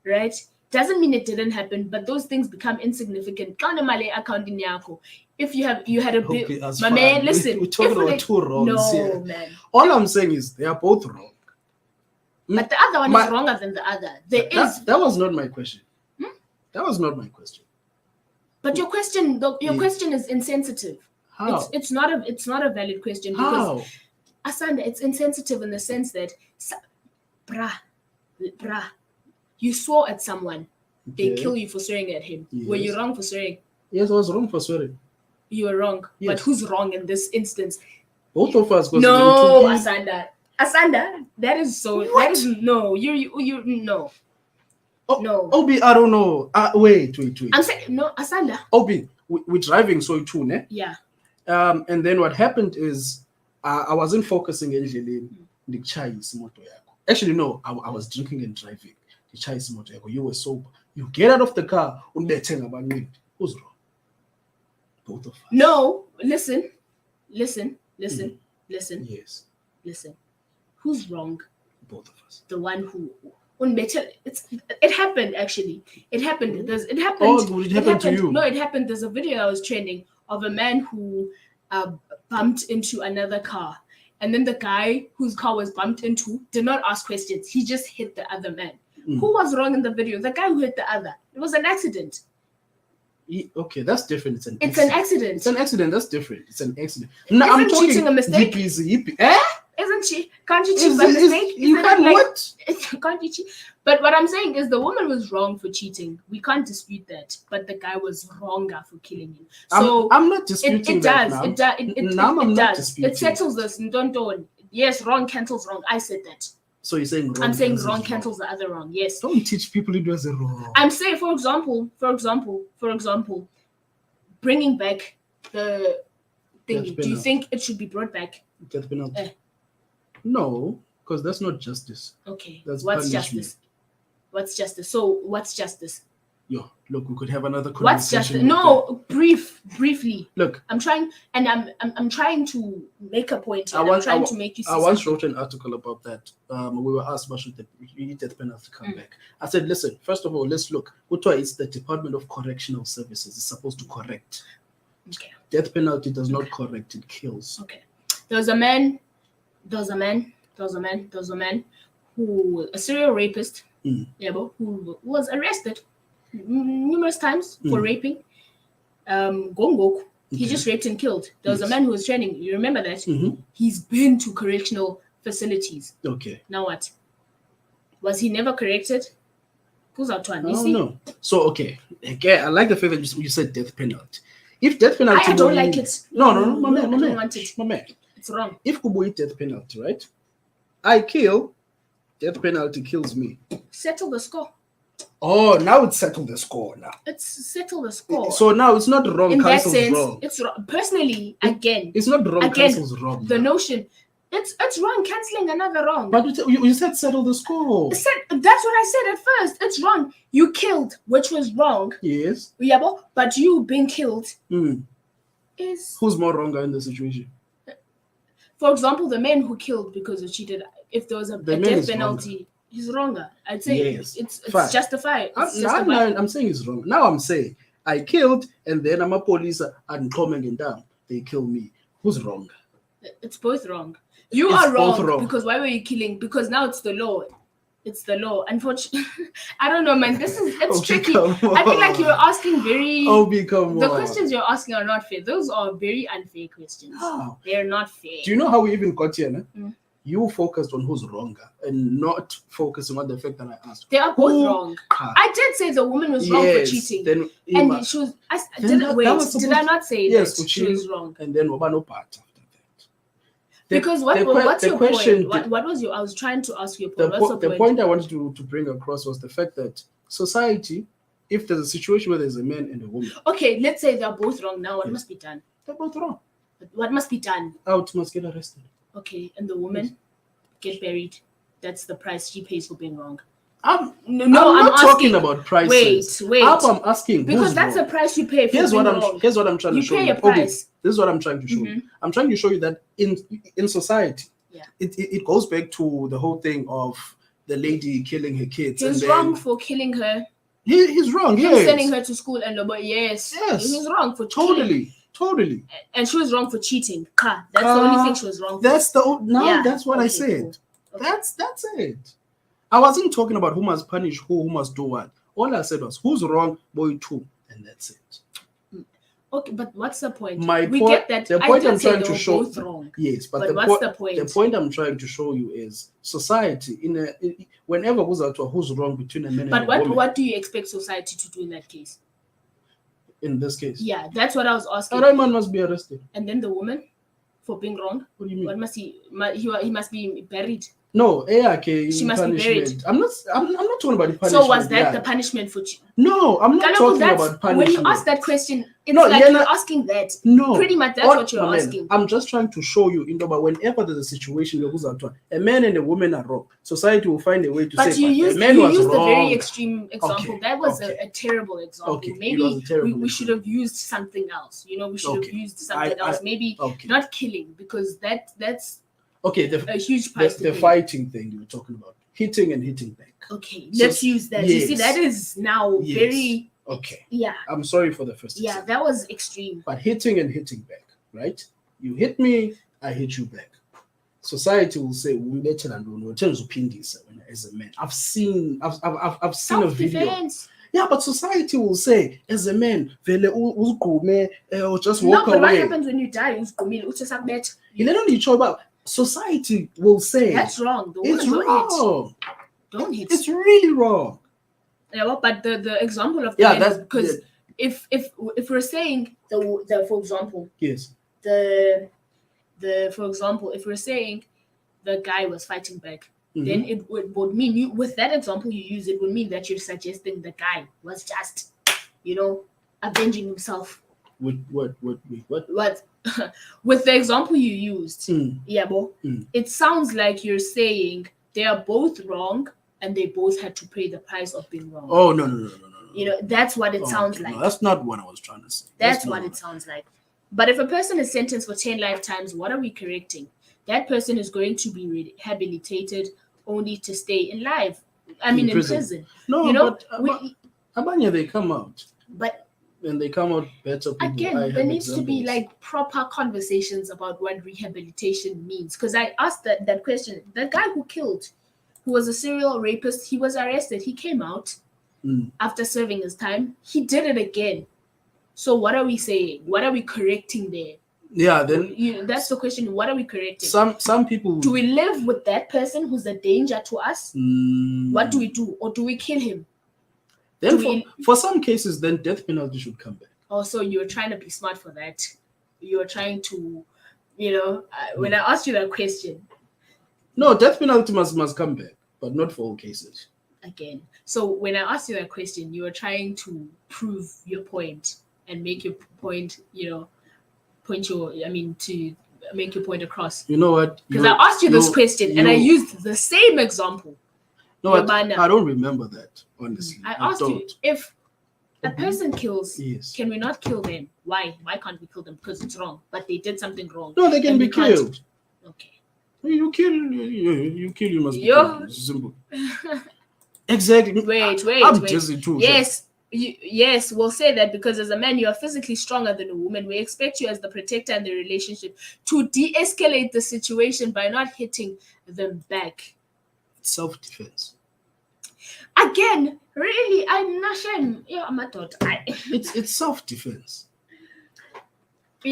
Speaker 1: right? Doesn't mean it didn't happen, but those things become insignificant. If you had a bit, my man, listen.
Speaker 2: We're talking about two wrongs here.
Speaker 1: Man.
Speaker 2: All I'm saying is they are both wrong.
Speaker 1: But the other one is wronger than the other.
Speaker 2: That was not my question. That was not my question.
Speaker 1: But your question, question is insensitive.
Speaker 2: How?
Speaker 1: It's not a valid question because Asanda, it's insensitive in the sense that, bruh. You swore at someone. They kill you for swearing at him. Yes. Were you wrong for swearing?
Speaker 2: Yes, I was wrong for swearing.
Speaker 1: You were wrong. Yes. But who's wrong in this instance?
Speaker 2: Both of us.
Speaker 1: No, Asanda. That is so.
Speaker 2: What?
Speaker 1: That is no. You no. No.
Speaker 2: Obi, I don't know. Wait.
Speaker 1: I'm saying no, Asanda.
Speaker 2: Obi, we're driving so too, ne?
Speaker 1: Yeah.
Speaker 2: And then what happened is I wasn't focusing endleleni. Actually, no. I was drinking and driving. You were sober. You get out of the car. Who's wrong? Both of us. No, listen. Yes. Listen.
Speaker 1: Who's wrong?
Speaker 2: Both of us.
Speaker 1: The one who. It happened actually. It happened. It happened.
Speaker 2: Oh, it happened to you?
Speaker 1: No, it happened. There's a video I was trending of a man who bumped into another car. And then the guy whose car was bumped into did not ask questions. He just hit the other man. Who was wrong in the video? The guy who hit the other. It was an accident.
Speaker 2: Okay, that's different. It's an accident.
Speaker 1: It's an accident.
Speaker 2: It's an accident. That's different. It's an accident.
Speaker 1: No, I'm talking cheating a mistake.
Speaker 2: Hippie.
Speaker 1: Isn't Can't you cheat
Speaker 2: Is
Speaker 1: by
Speaker 2: it- is-
Speaker 1: mistake?
Speaker 2: you
Speaker 1: Isn't
Speaker 2: can't
Speaker 1: it like-
Speaker 2: what?
Speaker 1: Can't you cheat? But what I'm saying is the woman was wrong for cheating. We can't dispute that. But the guy was wronger for killing him. So
Speaker 2: I'm not disputing
Speaker 1: it
Speaker 2: that
Speaker 1: does.
Speaker 2: now.
Speaker 1: It does. It
Speaker 2: Now I'm not
Speaker 1: does.
Speaker 2: disputing
Speaker 1: It settles this. Don't. Yes, wrong cancels wrong. I said that.
Speaker 2: So you're saying wrong?
Speaker 1: I'm saying
Speaker 2: cancels
Speaker 1: wrong cancels the other wrong. Yes.
Speaker 2: Don't teach people it was a wrong.
Speaker 1: I'm saying, for example, bringing back the thing.
Speaker 2: Death
Speaker 1: Do you
Speaker 2: penalty.
Speaker 1: think it should be brought back?
Speaker 2: Death penalty.
Speaker 1: Eh.
Speaker 2: No, because that's not justice.
Speaker 1: Okay.
Speaker 2: That's
Speaker 1: What's
Speaker 2: punishment.
Speaker 1: justice? What's justice? So what's justice?
Speaker 2: Yo, look, we could have another
Speaker 1: What's
Speaker 2: conversation.
Speaker 1: justice?
Speaker 2: with
Speaker 1: No, briefly.
Speaker 2: that. Look,
Speaker 1: I'm trying, and I'm trying to make a point here.
Speaker 2: I
Speaker 1: I'm
Speaker 2: want-
Speaker 1: trying
Speaker 2: I
Speaker 1: to make you see
Speaker 2: I once
Speaker 1: something.
Speaker 2: wrote an article about that. We were asked, "Why should the death penalty come back?" I said, "Listen, first of all, let's look. Utwa is the Department of Correctional Services. It's supposed to correct.
Speaker 1: Okay.
Speaker 2: Death penalty does not correct; it kills."
Speaker 1: Okay. There was a man who, a serial rapist, who was arrested numerous times for raping. Gongok. He
Speaker 2: Okay.
Speaker 1: just raped and killed. There was a
Speaker 2: Yes.
Speaker 1: man who was training. You remember that?
Speaker 2: Mhm.
Speaker 1: He's been to correctional facilities.
Speaker 2: Okay.
Speaker 1: Now what? Was he never corrected? Who's out one? You
Speaker 2: Oh
Speaker 1: see?
Speaker 2: no. So okay, again, I like the fact that you said death penalty. If death penalty,
Speaker 1: I don't
Speaker 2: were-
Speaker 1: like it.
Speaker 2: No, my man,
Speaker 1: I don't want it.
Speaker 2: my man.
Speaker 1: It's wrong.
Speaker 2: If Kubu death penalty, right? I kill, death penalty kills me.
Speaker 1: Settle the score.
Speaker 2: Oh, now it's settled the score now.
Speaker 1: It's settle the score.
Speaker 2: So now it's not wrong,
Speaker 1: in that
Speaker 2: cancels
Speaker 1: sense,
Speaker 2: wrong.
Speaker 1: it's wrong. Personally, again,
Speaker 2: It's not wrong,
Speaker 1: Again,
Speaker 2: cancels wrong.
Speaker 1: the
Speaker 2: now.
Speaker 1: notion, it's wrong canceling another wrong.
Speaker 2: But you said settle the score.
Speaker 1: That's what I said at first. It's wrong. You killed, which was wrong.
Speaker 2: Yes.
Speaker 1: Yeah, but you being killed
Speaker 2: Hmm.
Speaker 1: is,
Speaker 2: Who's more wrong in the situation?
Speaker 1: for example, the man who killed because he cheated. If there was a
Speaker 2: The man
Speaker 1: death
Speaker 2: is
Speaker 1: penalty, he's wronger. I'd say
Speaker 2: Yes.
Speaker 1: it's
Speaker 2: Fine.
Speaker 1: justified. It's justified.
Speaker 2: I'm saying it's wrong. Now I'm saying I killed, and then I'm a police and coming and down. They kill me. Who's wrong?
Speaker 1: It's both wrong. You
Speaker 2: It's
Speaker 1: are
Speaker 2: both
Speaker 1: wrong,
Speaker 2: wrong.
Speaker 1: because why were you killing? Because now it's the law. It's the law. Unfortunately, I don't know, man. It's tricky.
Speaker 2: come
Speaker 1: I feel like
Speaker 2: on.
Speaker 1: you're asking very.
Speaker 2: Come
Speaker 1: The
Speaker 2: on.
Speaker 1: questions you're asking are not fair. Those are very unfair questions.
Speaker 2: How?
Speaker 1: They're not fair.
Speaker 2: Do you know how we even got here? No?
Speaker 1: Mm.
Speaker 2: You focused on who's wronger and not focusing on the fact that I asked.
Speaker 1: They are both
Speaker 2: Who-
Speaker 1: wrong.
Speaker 2: Ah,
Speaker 1: I did say the woman was wrong for cheating,
Speaker 2: Then
Speaker 1: and she was.
Speaker 2: Then that was
Speaker 1: Did I
Speaker 2: supposed-
Speaker 1: not say
Speaker 2: Yes,
Speaker 1: that
Speaker 2: for
Speaker 1: she
Speaker 2: cheating.
Speaker 1: was wrong?
Speaker 2: and then no part after that.
Speaker 1: Because what's your point? What was your? I was trying to ask you a point. What's
Speaker 2: The
Speaker 1: the
Speaker 2: point I wanted to bring across was the fact that society, if there's a situation where there's a man and a woman,
Speaker 1: Okay, let's say they're both wrong now. What
Speaker 2: Yes.
Speaker 1: must be done?
Speaker 2: they're both wrong.
Speaker 1: What must be done?
Speaker 2: Out must get arrested.
Speaker 1: Okay, and the woman get buried. That's the price she pays for being wrong.
Speaker 2: I'm
Speaker 1: I'm
Speaker 2: not talking
Speaker 1: asking.
Speaker 2: about prices.
Speaker 1: Wait.
Speaker 2: I'm asking
Speaker 1: Because
Speaker 2: who's
Speaker 1: that's
Speaker 2: wrong.
Speaker 1: the price you pay for
Speaker 2: Here's
Speaker 1: being
Speaker 2: what I'm
Speaker 1: wrong.
Speaker 2: trying
Speaker 1: You
Speaker 2: to show
Speaker 1: pay
Speaker 2: you.
Speaker 1: a price.
Speaker 2: This is what I'm trying to show you. I'm trying to show you that in society,
Speaker 1: Yeah.
Speaker 2: it goes back to the whole thing of the lady killing her kids.
Speaker 1: He's
Speaker 2: and then
Speaker 1: wrong for killing her.
Speaker 2: He's wrong.
Speaker 1: Him
Speaker 2: Yes.
Speaker 1: sending her to school and yes. He's wrong for killing.
Speaker 2: Totally.
Speaker 1: And she was wrong for cheating. That's the only thing she was wrong for.
Speaker 2: That's
Speaker 1: Yeah.
Speaker 2: that's what I
Speaker 1: Okay,
Speaker 2: said.
Speaker 1: cool. Okay.
Speaker 2: That's it. I wasn't talking about who must punish who must do what. All I said was who's wrong, boy two, and that's it.
Speaker 1: Okay, but what's the point?
Speaker 2: We
Speaker 1: get that.
Speaker 2: The
Speaker 1: I
Speaker 2: point
Speaker 1: did
Speaker 2: I'm
Speaker 1: say
Speaker 2: trying
Speaker 1: they
Speaker 2: to
Speaker 1: were
Speaker 2: show.
Speaker 1: both wrong.
Speaker 2: Yes,
Speaker 1: But
Speaker 2: the
Speaker 1: what's the point?
Speaker 2: The point I'm trying to show you is society whenever goes out to who's wrong between a man
Speaker 1: But
Speaker 2: and a woman.
Speaker 1: what do you expect society to do in that case?
Speaker 2: In this case,
Speaker 1: Yeah, that's what I was asking.
Speaker 2: a right man must be arrested.
Speaker 1: And then the woman for being wrong.
Speaker 2: What do you mean?
Speaker 1: What must he must be buried.
Speaker 2: No, okay.
Speaker 1: She must be buried.
Speaker 2: I'm not talking about the punishment.
Speaker 1: So was that
Speaker 2: yeah.
Speaker 1: the punishment for
Speaker 2: No, I'm not talking about punishment.
Speaker 1: When you ask that question, it's
Speaker 2: No,
Speaker 1: like
Speaker 2: you're
Speaker 1: you're
Speaker 2: not-
Speaker 1: asking that.
Speaker 2: No.
Speaker 1: Pretty much that's
Speaker 2: All-
Speaker 1: what you're
Speaker 2: my man,
Speaker 1: asking.
Speaker 2: I'm just trying to show you, but whenever there's a situation where a man and a woman are wrong, society will find a way to
Speaker 1: But
Speaker 2: say,
Speaker 1: you used
Speaker 2: the man was
Speaker 1: a
Speaker 2: wrong.
Speaker 1: very extreme example.
Speaker 2: Okay,
Speaker 1: That was
Speaker 2: okay.
Speaker 1: a terrible example.
Speaker 2: Okay, it
Speaker 1: Maybe
Speaker 2: was a terrible
Speaker 1: we should have used something else. We should have
Speaker 2: Okay.
Speaker 1: used something else. Maybe
Speaker 2: Okay.
Speaker 1: not killing, because that's
Speaker 2: Okay,
Speaker 1: a huge price to
Speaker 2: the
Speaker 1: pay.
Speaker 2: fighting thing you were talking about. Hitting and hitting back.
Speaker 1: Okay,
Speaker 2: So-
Speaker 1: let's use that. You see,
Speaker 2: yes.
Speaker 1: that is now
Speaker 2: Yes.
Speaker 1: very
Speaker 2: Okay.
Speaker 1: yeah.
Speaker 2: I'm sorry for the first
Speaker 1: Yeah,
Speaker 2: example.
Speaker 1: that was extreme.
Speaker 2: But hitting and hitting back, right? You hit me, I hit you back. Society will say, "We better than do as a man." I've seen a video.
Speaker 1: Self-defense.
Speaker 2: Yeah, but society will say, as a man, vele uzigume, or just
Speaker 1: No,
Speaker 2: walk
Speaker 1: but what
Speaker 2: away.
Speaker 1: happens when you die? Uzigqumile, uthi sakubetha.
Speaker 2: You don't need to about society will say
Speaker 1: that's wrong. The
Speaker 2: it's
Speaker 1: woman
Speaker 2: wrong.
Speaker 1: Don't hit.
Speaker 2: It's really wrong.
Speaker 1: Yeah, well, but the example of the
Speaker 2: Yeah,
Speaker 1: men
Speaker 2: that's
Speaker 1: is because if we're saying the for example
Speaker 2: yes.
Speaker 1: the for example if we're saying the guy was fighting back, then it would mean you with that example you use it would mean that you're suggesting the guy was just avenging himself.
Speaker 2: What?
Speaker 1: What with the example you used, it sounds like you're saying they are both wrong and they both had to pay the price of being wrong.
Speaker 2: Oh no.
Speaker 1: That's what it sounds like.
Speaker 2: No, that's not what I was trying to say.
Speaker 1: That's what it sounds like. But if a person is sentenced for 10 lifetimes, what are we correcting? That person is going to be rehabilitated only to stay in prison.
Speaker 2: No, but Abanya, they come out.
Speaker 1: But
Speaker 2: when they come out better people.
Speaker 1: Again, there needs to be like proper conversations about what rehabilitation means. Because I asked that question. That guy who was a serial rapist, he was arrested. He came out after serving his time. He did it again. So what are we saying? What are we correcting there?
Speaker 2: Yeah, then
Speaker 1: that's the question. What are we correcting?
Speaker 2: Some people.
Speaker 1: Do we live with that person who's a danger to us? What do we do, or do we kill him?
Speaker 2: Then for some cases, then death penalty should come back.
Speaker 1: Also, you're trying to be smart for that. You're trying to, when I asked you that question.
Speaker 2: No, death penalty must come back, but not for all cases.
Speaker 1: Again, so when I asked you that question, you were trying to prove your point and make your point, to make your point across.
Speaker 2: You know what?
Speaker 1: Because I asked you this question and I used the same example.
Speaker 2: No, I don't remember that, honestly.
Speaker 1: I asked you if a person kills, can we not kill them? Why? Why can't we kill them? Because it's wrong. But they did something wrong.
Speaker 2: No, they can be killed.
Speaker 1: Okay.
Speaker 2: You kill, you must be killed. Simple. Exactly.
Speaker 1: Wait.
Speaker 2: Just too.
Speaker 1: Yes, we'll say that because as a man, you are physically stronger than a woman. We expect you as the protector in the relationship to de-escalate the situation by not hitting them back.
Speaker 2: Self-defense.
Speaker 1: Again, really, I'm not sure. I'm a thought.
Speaker 2: It's self-defense.
Speaker 1: For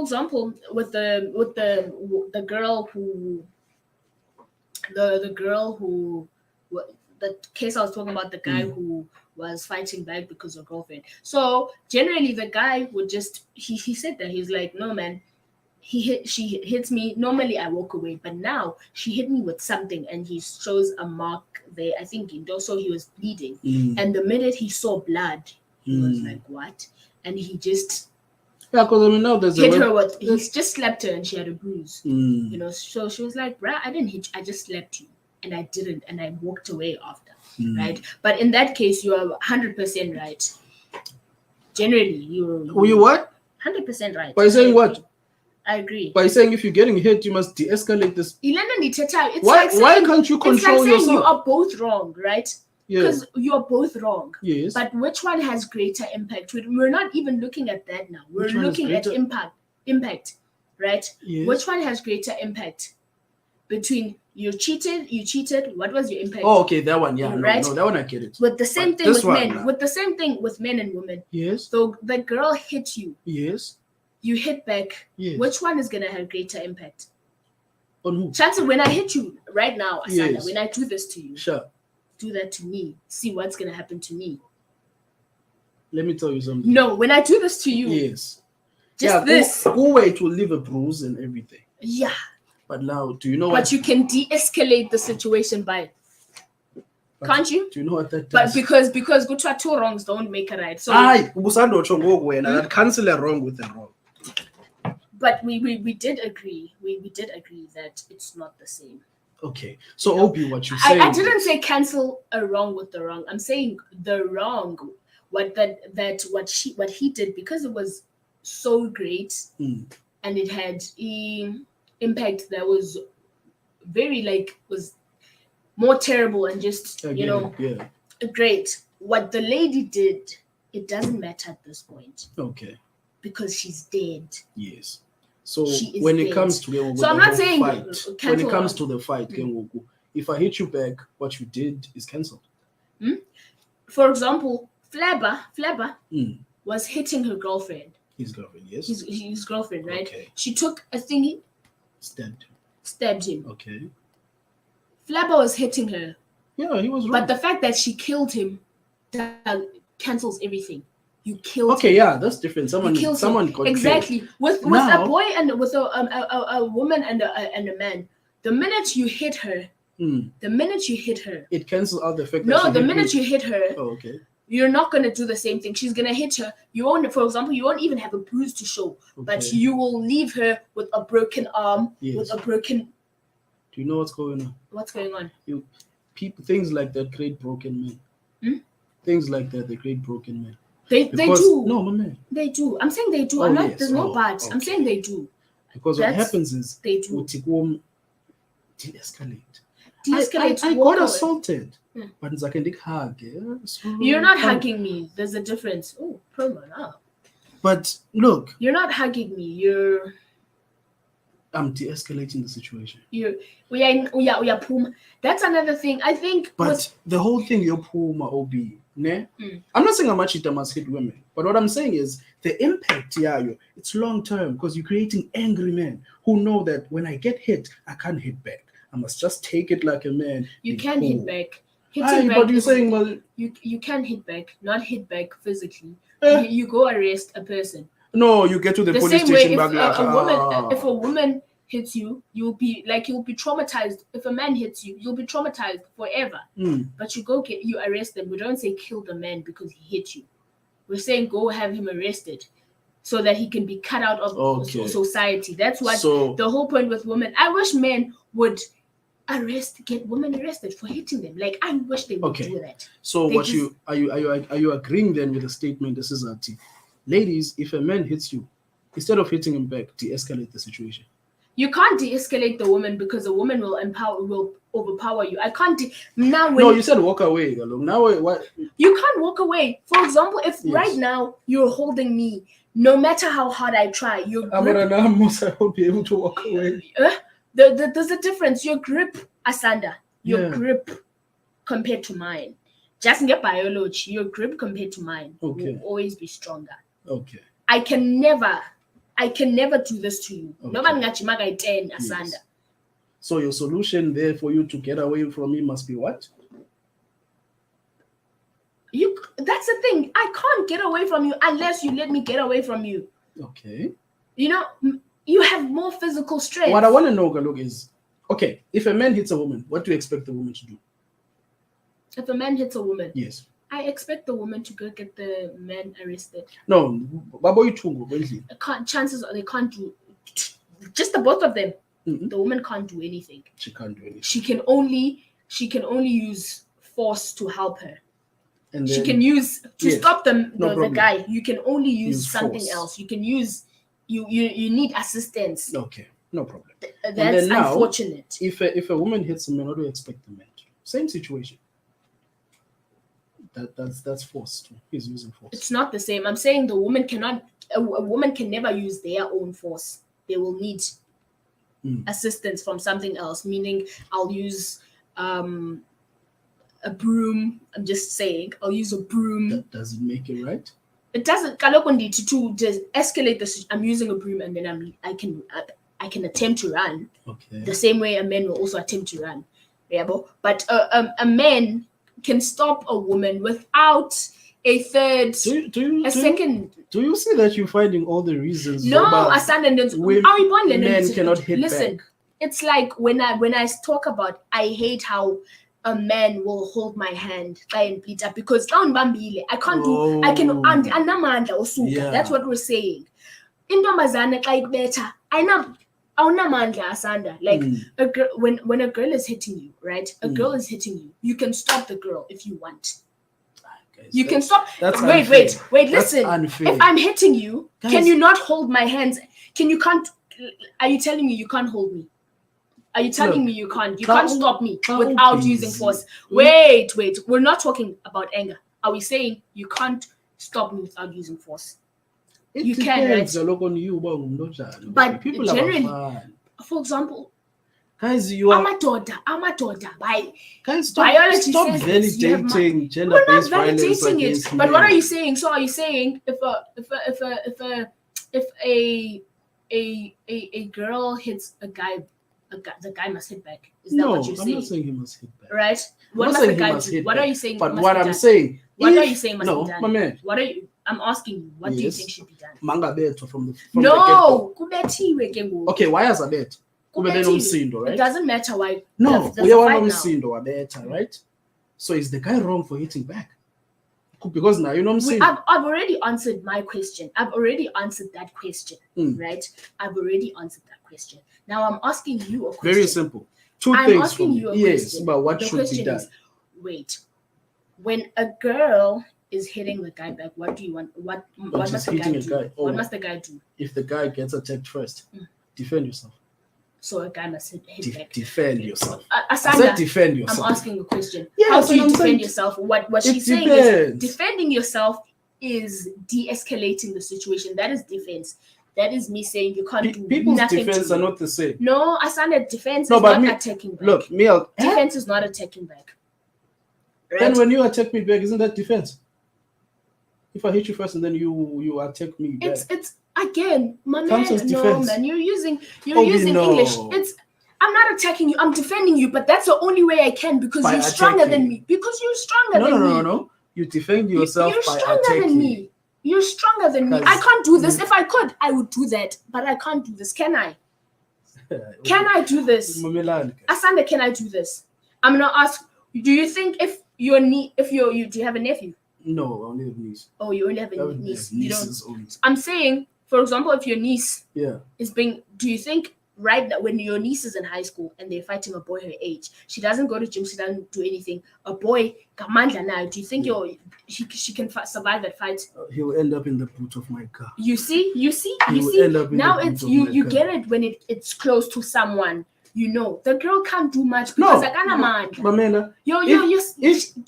Speaker 1: example, with the girl who the case I was talking about, the guy who was fighting back because of girlfriend. So generally, the guy would just he said that he's like, no man. She hits me. Normally I walk away, but now she hit me with something, and he shows a mark there. I think also he was bleeding, and the minute he saw blood, he was like, "What?" And he just
Speaker 2: because now there's
Speaker 1: hit her with. He just slapped her, and she had a bruise. So she was like, "Bruh, I didn't hit you. I just slapped you, and I didn't, and I walked away after." Right? But in that case, you are 100% right. Generally, you
Speaker 2: what?
Speaker 1: 100% right.
Speaker 2: By saying what?
Speaker 1: I agree.
Speaker 2: By saying if you're getting hit, you must de-escalate this.
Speaker 1: Why
Speaker 2: can't you control
Speaker 1: it's like saying
Speaker 2: yourself?
Speaker 1: You are both wrong, right? Because you are both wrong.
Speaker 2: Yes.
Speaker 1: But which one has greater impact? We're not even looking at that now. We're looking at impact, right?
Speaker 2: Yes.
Speaker 1: Which one has greater impact? Between you cheated. What was your impact?
Speaker 2: Oh, okay, that one, yeah,
Speaker 1: right?
Speaker 2: No, that one I get it.
Speaker 1: With the same thing with men. With the same thing with men and women.
Speaker 2: Yes.
Speaker 1: So the girl hit you.
Speaker 2: Yes.
Speaker 1: You hit back.
Speaker 2: Yes.
Speaker 1: Which one is gonna have greater impact?
Speaker 2: On who?
Speaker 1: Chances when I hit you right now, Asanda, when I do this to you,
Speaker 2: sure,
Speaker 1: do that to me. See what's gonna happen to me.
Speaker 2: Let me tell you something.
Speaker 1: No, when I do this to you,
Speaker 2: yes,
Speaker 1: this.
Speaker 2: Go away, it will leave a bruise and everything.
Speaker 1: Yeah.
Speaker 2: But now, do you know?
Speaker 1: But you can de-escalate the situation by. Can't you?
Speaker 2: Do you know what that does?
Speaker 1: But because good to two wrongs don't make a right. So.
Speaker 2: That cancel a wrong with a wrong.
Speaker 1: But we did agree. We did agree that it's not the same.
Speaker 2: Okay. So Obi, what you say?
Speaker 1: I didn't say cancel a wrong with the wrong. I'm saying the wrong, what he did, because it was so great and it had impact that was very was more terrible and just great. What the lady did, it doesn't matter at this point.
Speaker 2: Okay.
Speaker 1: Because she's dead.
Speaker 2: Yes. So when it comes to
Speaker 1: I'm not saying
Speaker 2: fight, when it comes to the fight, if I hit you back, what you did is cancelled.
Speaker 1: For example, Flabba was hitting her girlfriend.
Speaker 2: His girlfriend, yes.
Speaker 1: His girlfriend, right?
Speaker 2: Okay.
Speaker 1: She took a thingy,
Speaker 2: Stabbed
Speaker 1: him.
Speaker 2: Okay.
Speaker 1: Flabber was hitting her.
Speaker 2: Yeah, he was wrong.
Speaker 1: But the fact that she killed him cancels everything. You killed
Speaker 2: Okay,
Speaker 1: him.
Speaker 2: yeah, that's different. Someone got
Speaker 1: exactly
Speaker 2: killed.
Speaker 1: with
Speaker 2: Now,
Speaker 1: a boy and with a woman and a man. The minute you hit her,
Speaker 2: it cancels out the fact that
Speaker 1: no, the minute you hit her,
Speaker 2: oh, okay,
Speaker 1: you're not gonna do the same thing. She's gonna hit her. You won't, for example, you won't even have a bruise to show, but you will leave her with a broken arm, with a broken.
Speaker 2: Do you know what's going on?
Speaker 1: What's going on?
Speaker 2: Things like that create broken men. Things like that, they create broken men.
Speaker 1: They do.
Speaker 2: No, my man.
Speaker 1: They do. I'm saying they do.
Speaker 2: Oh,
Speaker 1: I'm not.
Speaker 2: Yes.
Speaker 1: There's no but. Okay. I'm saying they do.
Speaker 2: Because what happens is
Speaker 1: they do.
Speaker 2: De-escalate.
Speaker 1: I
Speaker 2: got assaulted. But it's like a hug.
Speaker 1: You're not hugging me. There's a difference. Oh, promo now.
Speaker 2: But look.
Speaker 1: You're not hugging me.
Speaker 2: I'm de-escalating the situation.
Speaker 1: We are puma. That's another thing. I think.
Speaker 2: But the whole thing, you're puma OB. Ne? I'm not saying how much it must hit women, but what I'm saying is the impact, it's long term because you're creating angry men who know that when I get hit, I can't hit back. I must just take it like a man.
Speaker 1: You can hit back.
Speaker 2: But you're saying, well,
Speaker 1: you can hit back, not hit back physically. You go arrest a person.
Speaker 2: No, you get to the police station.
Speaker 1: If a woman hits you, you'll be traumatized. If a man hits you, you'll be traumatized forever. But you arrest them. We don't say kill the man because he hit you. We're saying go have him arrested so that he can be cut out of society. That's what the whole point with women. I wish men would get women arrested for hitting them. Like I wish they would do that.
Speaker 2: So are you agreeing then with the statement? This is ladies, if a man hits you, instead of hitting him back, de-escalate the situation.
Speaker 1: You can't de-escalate the woman because a woman will overpower you. I can't.
Speaker 2: No, you said walk away. Now what?
Speaker 1: You can't walk away. For example, if right now you're holding me, no matter how hard I try, your grip.
Speaker 2: I won't be able to walk away.
Speaker 1: There's a difference. Your grip, Asanda, grip compared to mine. Just in your biology, your grip compared to mine will always be stronger.
Speaker 2: Okay.
Speaker 1: I can never do this to you. No man ngachimaga 10 Asanda.
Speaker 2: So your solution there for you to get away from me must be what?
Speaker 1: That's the thing. I can't get away from you unless you let me get away from you.
Speaker 2: Okay.
Speaker 1: You have more physical strength.
Speaker 2: What I want to know, Galug, is if a man hits a woman, what do you expect the woman to do?
Speaker 1: If a man hits a woman,
Speaker 2: yes,
Speaker 1: I expect the woman to go get the man arrested.
Speaker 2: No,
Speaker 1: chances are they can't do. Just the both of them.
Speaker 2: Mm-hmm.
Speaker 1: The woman can't do anything.
Speaker 2: She can't do anything.
Speaker 1: She can only use force to help her.
Speaker 2: And then,
Speaker 1: she can use to stop the guy. You can only use something
Speaker 2: force.
Speaker 1: Else. You can use you need assistance.
Speaker 2: Okay, no problem.
Speaker 1: That's unfortunate.
Speaker 2: If a woman hits a man, what do you expect the man to do? Same situation. That's force. He's using force.
Speaker 1: It's not the same. I'm saying the woman cannot. A woman can never use their own force. They will need assistance from something else. Meaning, I'll use a broom. I'm just saying. I'll use a broom.
Speaker 2: That doesn't make it right.
Speaker 1: It doesn't. To just escalate this. I'm using a broom, and then I can attempt to run.
Speaker 2: Okay.
Speaker 1: The same way a man will also attempt to run. Yeah, but a man can stop a woman without a third, second.
Speaker 2: Do you see that you're finding all the reasons?
Speaker 1: No, Asanda,
Speaker 2: men cannot hit
Speaker 1: Listen,
Speaker 2: back.
Speaker 1: It's like when I talk about, I hate how a man will hold my hand because I can't do. I can
Speaker 2: Yeah.
Speaker 1: That's what we're saying. Indombazane like better. I know. Asanda. Like a girl, when a girl is hitting you, right? A girl is hitting you. You can stop the girl if you want. You can stop. Wait. Listen. If I'm hitting you, can you not hold my hands? Are you telling me you can't hold me? Are you telling me you can't? You can't stop me without using force. Wait. We're not talking about anger. Are we saying you can't stop me without using force? You can, right? But
Speaker 2: people
Speaker 1: generally, for example,
Speaker 2: guys, you are
Speaker 1: amadoda.
Speaker 2: Guys, stop
Speaker 1: validating
Speaker 2: gender-based violence
Speaker 1: it.
Speaker 2: against
Speaker 1: But
Speaker 2: men.
Speaker 1: what are you saying? So are you saying if if a girl hits a guy, the guy must hit back. Is that
Speaker 2: No,
Speaker 1: what you're
Speaker 2: I'm
Speaker 1: saying?
Speaker 2: not saying he must hit back.
Speaker 1: Right?
Speaker 2: I'm
Speaker 1: What
Speaker 2: not
Speaker 1: must the
Speaker 2: saying he
Speaker 1: guy
Speaker 2: must
Speaker 1: do?
Speaker 2: hit
Speaker 1: What
Speaker 2: back.
Speaker 1: are you saying?
Speaker 2: But
Speaker 1: must
Speaker 2: what
Speaker 1: be
Speaker 2: I'm
Speaker 1: done?
Speaker 2: saying,
Speaker 1: What are you saying must
Speaker 2: no,
Speaker 1: be done?
Speaker 2: my man.
Speaker 1: What are you? I'm asking you. What do you
Speaker 2: Yes.
Speaker 1: think should be done?
Speaker 2: Manga beto from the get-go.
Speaker 1: No, kubethiwe ke ngoku.
Speaker 2: Okay, why has a bet?
Speaker 1: Kubethiwe.
Speaker 2: Right?
Speaker 1: It doesn't matter why.
Speaker 2: No,
Speaker 1: there's a fight now.
Speaker 2: wabeta, right? So is the guy wrong for hitting back? Because now you know what I'm saying.
Speaker 1: I've already answered my question. I've already answered that question, right? I've already answered that question. Now I'm asking you a question.
Speaker 2: Very simple. Two
Speaker 1: I'm
Speaker 2: things
Speaker 1: asking
Speaker 2: for
Speaker 1: you a
Speaker 2: me. Yes,
Speaker 1: question.
Speaker 2: but what
Speaker 1: The
Speaker 2: should be
Speaker 1: question
Speaker 2: done?
Speaker 1: is, wait, when a girl is hitting the guy back, what do you want? What must the guy do? What must the guy do?
Speaker 2: If the guy gets attacked first, defend yourself.
Speaker 1: So a guy must hit back.
Speaker 2: Defend yourself.
Speaker 1: Asanda,
Speaker 2: I said defend yourself.
Speaker 1: I'm asking a question.
Speaker 2: Yeah,
Speaker 1: how do you defend
Speaker 2: saying,
Speaker 1: yourself? What she's saying is defending yourself is de-escalating the situation. That is defense. That is me saying you can't do
Speaker 2: people's
Speaker 1: nothing.
Speaker 2: Defense are not the same.
Speaker 1: No, Asanda, defense is not attacking back.
Speaker 2: Look,
Speaker 1: defense is not attacking back.
Speaker 2: Right? Then when you attack me back, isn't that defense? If I hit you first and then you attack me back.
Speaker 1: It's again, my man.
Speaker 2: No,
Speaker 1: man, you're using English. I'm not attacking you. I'm defending you, but that's the only way I can because you're stronger than me. Because you're stronger than me.
Speaker 2: No. You defend yourself
Speaker 1: you're
Speaker 2: by
Speaker 1: stronger
Speaker 2: attacking
Speaker 1: than me. You're stronger than me. I can't do this. If I could, I would do that, but I can't do this. Can I? Can I do this? Asanda, can I do this? I'm gonna ask. Do you think if do you have a nephew?
Speaker 2: No, I only have niece.
Speaker 1: Oh, you only have a niece. You don't.
Speaker 2: Only.
Speaker 1: I'm saying, for example, if your niece is being, do you think right now when your niece is in high school and they're fighting a boy her age, she doesn't go to gym, she doesn't do anything. A boy, Kamandla now. Do you think she can survive that fight?
Speaker 2: He will end up in the boot of my car.
Speaker 1: You see.
Speaker 2: End up in
Speaker 1: now
Speaker 2: the
Speaker 1: it's you get it when it's close to someone. You know, the girl can't do much because I can't mind.
Speaker 2: Mamela,
Speaker 1: do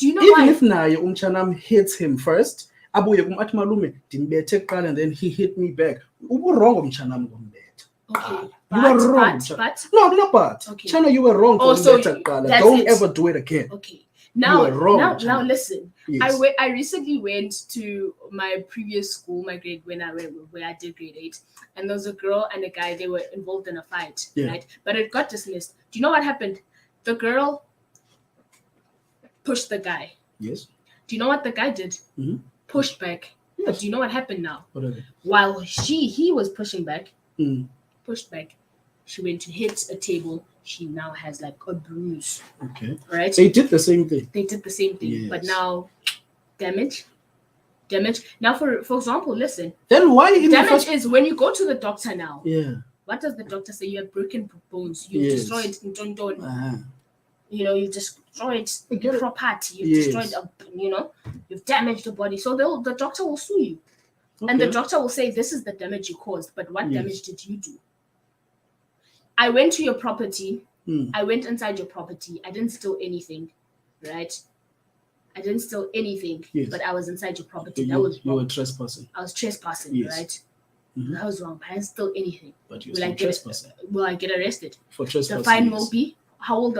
Speaker 1: you know
Speaker 2: even
Speaker 1: why?
Speaker 2: if naye umchanam hits him first, abuye kumathi malume ndimbethe kuqala and then he hit me back. Uburongo umchanam ngombethe.
Speaker 1: Okay.
Speaker 2: You were wrong.
Speaker 1: But
Speaker 2: no, but
Speaker 1: okay.
Speaker 2: Chana, you were wrong. Don't ever do it again.
Speaker 1: Okay. Now, now listen.
Speaker 2: Yes.
Speaker 1: I recently went to my previous school, my grade where I did grade 8, and there was a girl and a guy. They were involved in a fight, right? But it got dismissed. Do you know what happened? The girl pushed the guy.
Speaker 2: Yes.
Speaker 1: Do you know what the guy did?
Speaker 2: Mm-hmm.
Speaker 1: Pushed back. Yes. But do you know what happened now?
Speaker 2: What happened?
Speaker 1: While he was pushing back, pushed back, she went to hit a table. She now has like a bruise.
Speaker 2: Okay.
Speaker 1: Right?
Speaker 2: They did the same thing.
Speaker 1: Yes. But now damage. Now for example, listen.
Speaker 2: Then why
Speaker 1: damage is when you go to the doctor now.
Speaker 2: Yeah.
Speaker 1: What does the doctor say? You have broken bones. You destroyed you know, you destroyed property. You've destroyed you've damaged the body. So the doctor will sue you. Okay. And the doctor will say, this is the damage you caused, but what damage did you do? I went to your property. I went inside your property. I didn't steal anything, right? I didn't steal anything, but I was inside your property.
Speaker 2: You were trespassing.
Speaker 1: I was trespassing, right? Mm-hmm. That was wrong. I didn't steal anything.
Speaker 2: But you were trespassing.
Speaker 1: Will I get arrested?
Speaker 2: For trespassing.
Speaker 1: The fine will be how will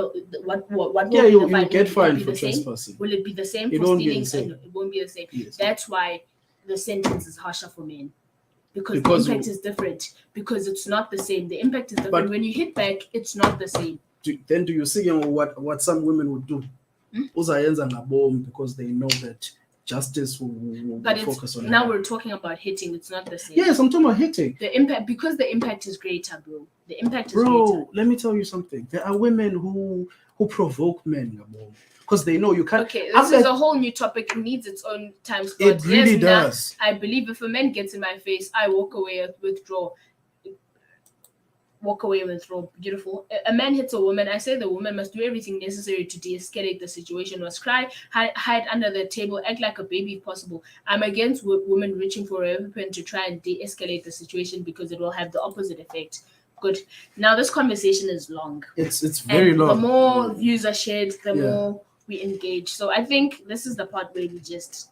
Speaker 1: what will
Speaker 2: you
Speaker 1: the fine
Speaker 2: get fined
Speaker 1: be
Speaker 2: for
Speaker 1: the same?
Speaker 2: trespassing.
Speaker 1: Will it be the same
Speaker 2: It
Speaker 1: for
Speaker 2: won't
Speaker 1: stealing?
Speaker 2: Be the same.
Speaker 1: It won't be the same.
Speaker 2: Yes.
Speaker 1: That's why the sentence is harsher for men. Because the impact is different. Because it's not the same. The impact is different. But when you hit back, it's not the same.
Speaker 2: Then do you see what some women would do? Because they know that justice will focus on
Speaker 1: now. We're talking about hitting. It's not the same.
Speaker 2: Yes, I'm talking about hitting.
Speaker 1: The impact, because the impact is greater, bro. The impact is greater.
Speaker 2: Let me tell you something. There are women who provoke men, because they know you can't.
Speaker 1: Okay, this is a whole new topic. It needs its own time slot.
Speaker 2: It really does.
Speaker 1: I believe if a man gets in my face, I walk away, withdraw. Beautiful. A man hits a woman. I say the woman must do everything necessary to de-escalate the situation. Must cry, hide under the table, act like a baby if possible. I'm against women reaching for a weapon to try and de-escalate the situation because it will have the opposite effect. Good. Now this conversation is long.
Speaker 2: It's very long.
Speaker 1: The more views are shared, the more we engage. So I think this is the part where we just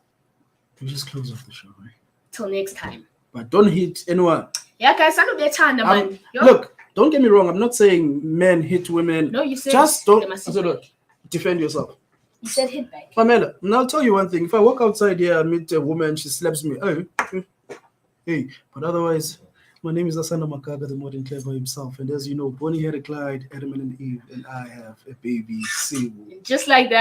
Speaker 2: close off the show, right?
Speaker 1: Till next time.
Speaker 2: But don't hit anyone.
Speaker 1: Yeah, guys, I know better, man.
Speaker 2: Look, don't get me wrong. I'm not saying men hit women.
Speaker 1: No, you said
Speaker 2: just don't. Look, defend yourself.
Speaker 1: You said hit back.
Speaker 2: Pamela, and I'll tell you one thing. If I walk outside here and meet a woman, she slaps me. Hey, but otherwise, my name is Asanda Magaga, the modern clever himself. And as you know, Bonnie had a Clyde, Adam and Eve, and I have a baby, Sihu.
Speaker 1: Just like that.